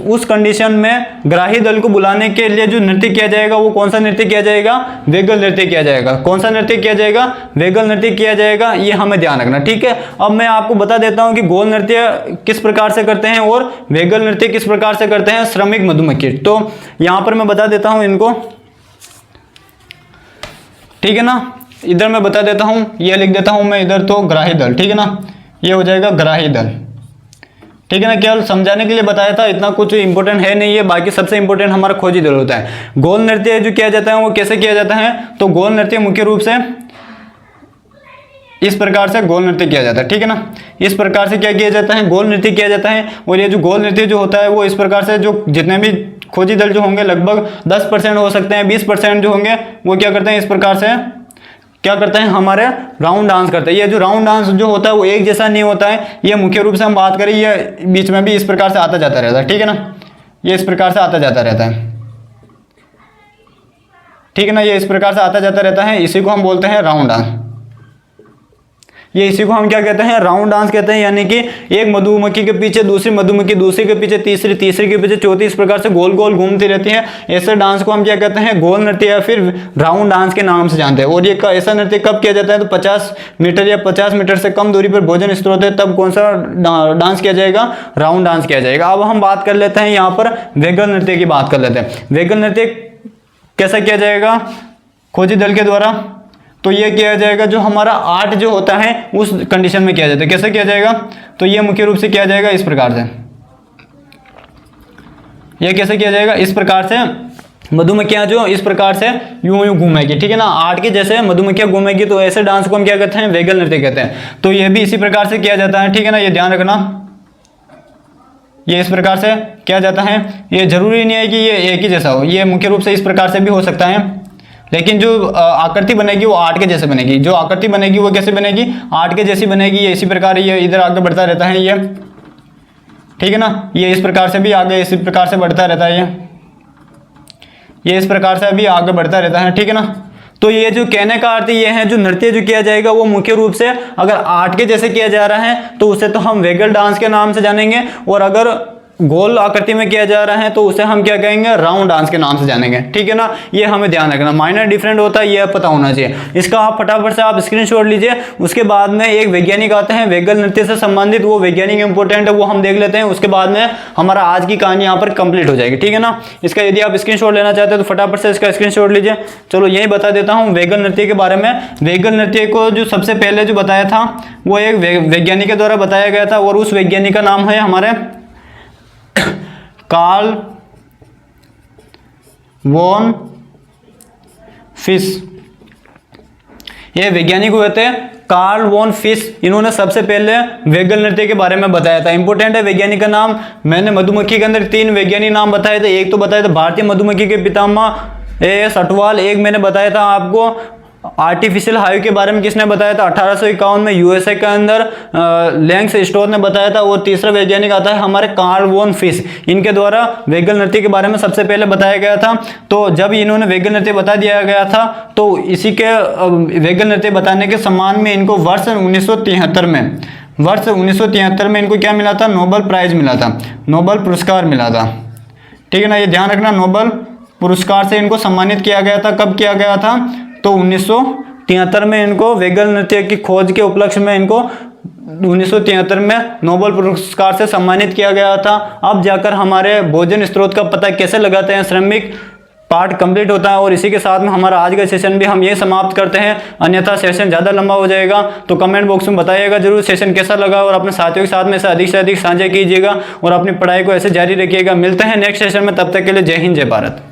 उस कंडीशन में ग्राही दल को बुलाने के लिए जो नृत्य किया जाएगा वो कौन सा नृत्य किया जाएगा? वेगल नृत्य किया जाएगा। कौन सा नृत्य किया जाएगा? वेगल नृत्य किया जाएगा। ये हमें ध्यान रखना, ठीक है। अब मैं आपको बता देता हूं कि गोल नृत्य किस प्रकार से करते हैं और वेगल नृत्य किस प्रकार से करते हैं श्रमिक मधुमक्खी। तो यहां पर मैं बता देता हूं इनको, ठीक है ना। इधर मैं बता देता हूं, ये लिख देता हूं मैं इधर, तो ग्राही दल, ठीक है ना, ये हो जाएगा ग्राही दल, ठीक है ना। केवल समझाने के लिए बताया था, इतना कुछ इंपॉर्टेंट है नहीं है। बाकी सबसे इंपॉर्टेंट हमारा खोजी दल होता है। गोल नृत्य जो किया जाता है वो कैसे किया जाता है? तो गोल नृत्य मुख्य रूप से इस प्रकार से गोल नृत्य किया जाता है, ठीक है ना। इस प्रकार से क्या किया जाता है? गोल नृत्य किया जाता है। और ये जो गोल नृत्य जो होता है वो इस प्रकार से, जो जितने भी खोजी दल जो होंगे लगभग 10% हो सकते हैं, 20% जो होंगे वो क्या करते हैं? इस प्रकार से क्या करते हैं? हमारे राउंड डांस करते हैं। ये जो राउंड डांस जो होता है वो एक जैसा नहीं होता है। ये मुख्य रूप से हम बात करें, ये बीच में भी इस प्रकार से आता जाता रहता है, ठीक है ना। ये इस प्रकार से आता जाता रहता है, ठीक है ना। ये इस प्रकार से आता जाता रहता है, इसी को हम बोलते हैं राउंड डांस। ये इसी को हम क्या कहते हैं? राउंड डांस कहते हैं। यानी कि एक मधुमक्खी के पीछे दूसरी मधुमक्खी, दूसरी के पीछे तीसरी, तीसरी के पीछे चौथी, इस प्रकार से गोल गोल घूमती रहती है। ऐसे डांस को हम क्या कहते हैं? गोल नृत्य या फिर राउंड डांस के नाम से जानते हैं। और ये ऐसा नृत्य कब किया जाता है? तो 50 मीटर या 50 मीटर से कम दूरी पर भोजन स्रोत है, तब कौन सा डांस किया जाएगा? राउंड डांस किया जाएगा। अब हम बात कर लेते हैं यहाँ पर वेगल नृत्य की बात कर लेते हैं। वेगल नृत्य कैसा किया जाएगा खोजी दल के द्वारा? तो ये किया जाएगा, जो हमारा आर्ट जो होता है उस कंडीशन में किया जाता है। कैसे किया जाएगा? तो ये मुख्य रूप से किया जाएगा इस प्रकार से। ये कैसे किया जाएगा? इस प्रकार से मधुमक्खियां जो इस प्रकार से यूं यूं घूमेगी, ठीक है ना। आर्ट की जैसे मधुमक्खियां घूमेगी, तो ऐसे डांस को हम क्या कहते हैं? वेगल नृत्य कहते हैं। तो ये भी इसी प्रकार से किया जाता है, ठीक है ना। ये ध्यान रखना, ये इस प्रकार से किया जाता है। ये जरूरी नहीं है कि ये एक ही जैसा हो, ये मुख्य रूप से इस प्रकार से भी हो सकता है, लेकिन जो आकृति बनेगी वो आर्ट के जैसे बनेगी। जो आकृति बनेगी वो कैसे बनेगी? आर्ट के जैसी बनेगी। ये इसी प्रकार ये इधर आगे बढ़ता रहता है, ये ठीक है ना। ये इस प्रकार से भी आगे इसी प्रकार से बढ़ता रहता है, ये इस प्रकार से भी आगे बढ़ता रहता है, ठीक है ना। तो ये जो कहने का अर्थ ये है, जो नृत्य जो किया जाएगा वो मुख्य रूप से अगर आर्ट के जैसे किया जा रहा है तो उसे तो हम वेगल डांस के नाम से जानेंगे, और अगर गोल आकृति में किया जा रहा है तो उसे हम क्या कहेंगे? राउंड डांस के नाम से जानेंगे, ठीक है ना। ये हमें ध्यान रखना, माइनर डिफरेंट होता है, ये पता होना चाहिए। इसका आप फटाफट से आप स्क्रीनशॉट लीजिए। उसके बाद में एक वैज्ञानिक आते हैं वेगल नृत्य से संबंधित, वो वैज्ञानिक इंपॉर्टेंट है, वो हम देख लेते हैं। उसके बाद में हमारा आज की कहानी यहाँ पर कंप्लीट हो जाएगी, ठीक है ना। इसका यदि आप स्क्रीनशॉट लेना चाहते हैं तो फटाफट से इसका स्क्रीनशॉट लीजिए। चलो यही बता देता हूँ वेगल नृत्य के बारे में। वेगल नृत्य को जो सबसे पहले जो बताया था वो एक वैज्ञानिक के द्वारा बताया गया था, और उस वैज्ञानिक का नाम है हमारे कार्ल वॉन फिश। ये वैज्ञानिक हुए थे कार्ल वॉन फिश। इन्होंने सबसे पहले वेगल नृत्य के बारे में बताया था। इंपॉर्टेंट है वैज्ञानिक का नाम। मैंने मधुमक्खी के अंदर 3 वैज्ञानिक नाम बताए थे। एक तो बताया था भारतीय मधुमक्खी के पितामह A.S. अटवाल, एक मैंने बताया था आपको आर्टिफिशियल हाइव के बारे में किसने बताया था? 1851 में यूएसए के अंदर लैंग्स स्टोर ने बताया था। और तीसरा वैज्ञानिक आता है हमारे कार्ल वॉन फिश, इनके द्वारा वेगल नृत्य के बारे में सबसे पहले बताया गया था। तो जब इन्होंने वेगल नृत्य बता दिया गया था तो इसी के वेगल नृत्य बताने के सम्मान में इनको वर्ष 1973 में इनको क्या मिला था? नोबेल प्राइज मिला था, नोबेल पुरस्कार मिला था। ठीक है ना, ये ध्यान रखना, नोबेल पुरस्कार से इनको सम्मानित किया गया था। कब किया गया था? तो 1973 में इनको वेगल नृत्य की खोज के उपलक्ष्य में इनको 1973 में नोबेल पुरस्कार से सम्मानित किया गया था। अब जाकर हमारे भोजन स्रोत का पता कैसे लगाते हैं श्रमिक पार्ट कंप्लीट होता है। और इसी के साथ में हमारा आज का सेशन भी हम ये समाप्त करते हैं, अन्यथा सेशन ज़्यादा लंबा हो जाएगा। तो कमेंट बॉक्स में बताइएगा जरूर सेशन कैसा लगा, और अपने साथियों के साथ में इसे अधिक से अधिक साझा कीजिएगा और अपनी पढ़ाई को ऐसे जारी रखिएगा। मिलते हैं नेक्स्ट सेशन में, तब तक के लिए जय हिंद, जय भारत।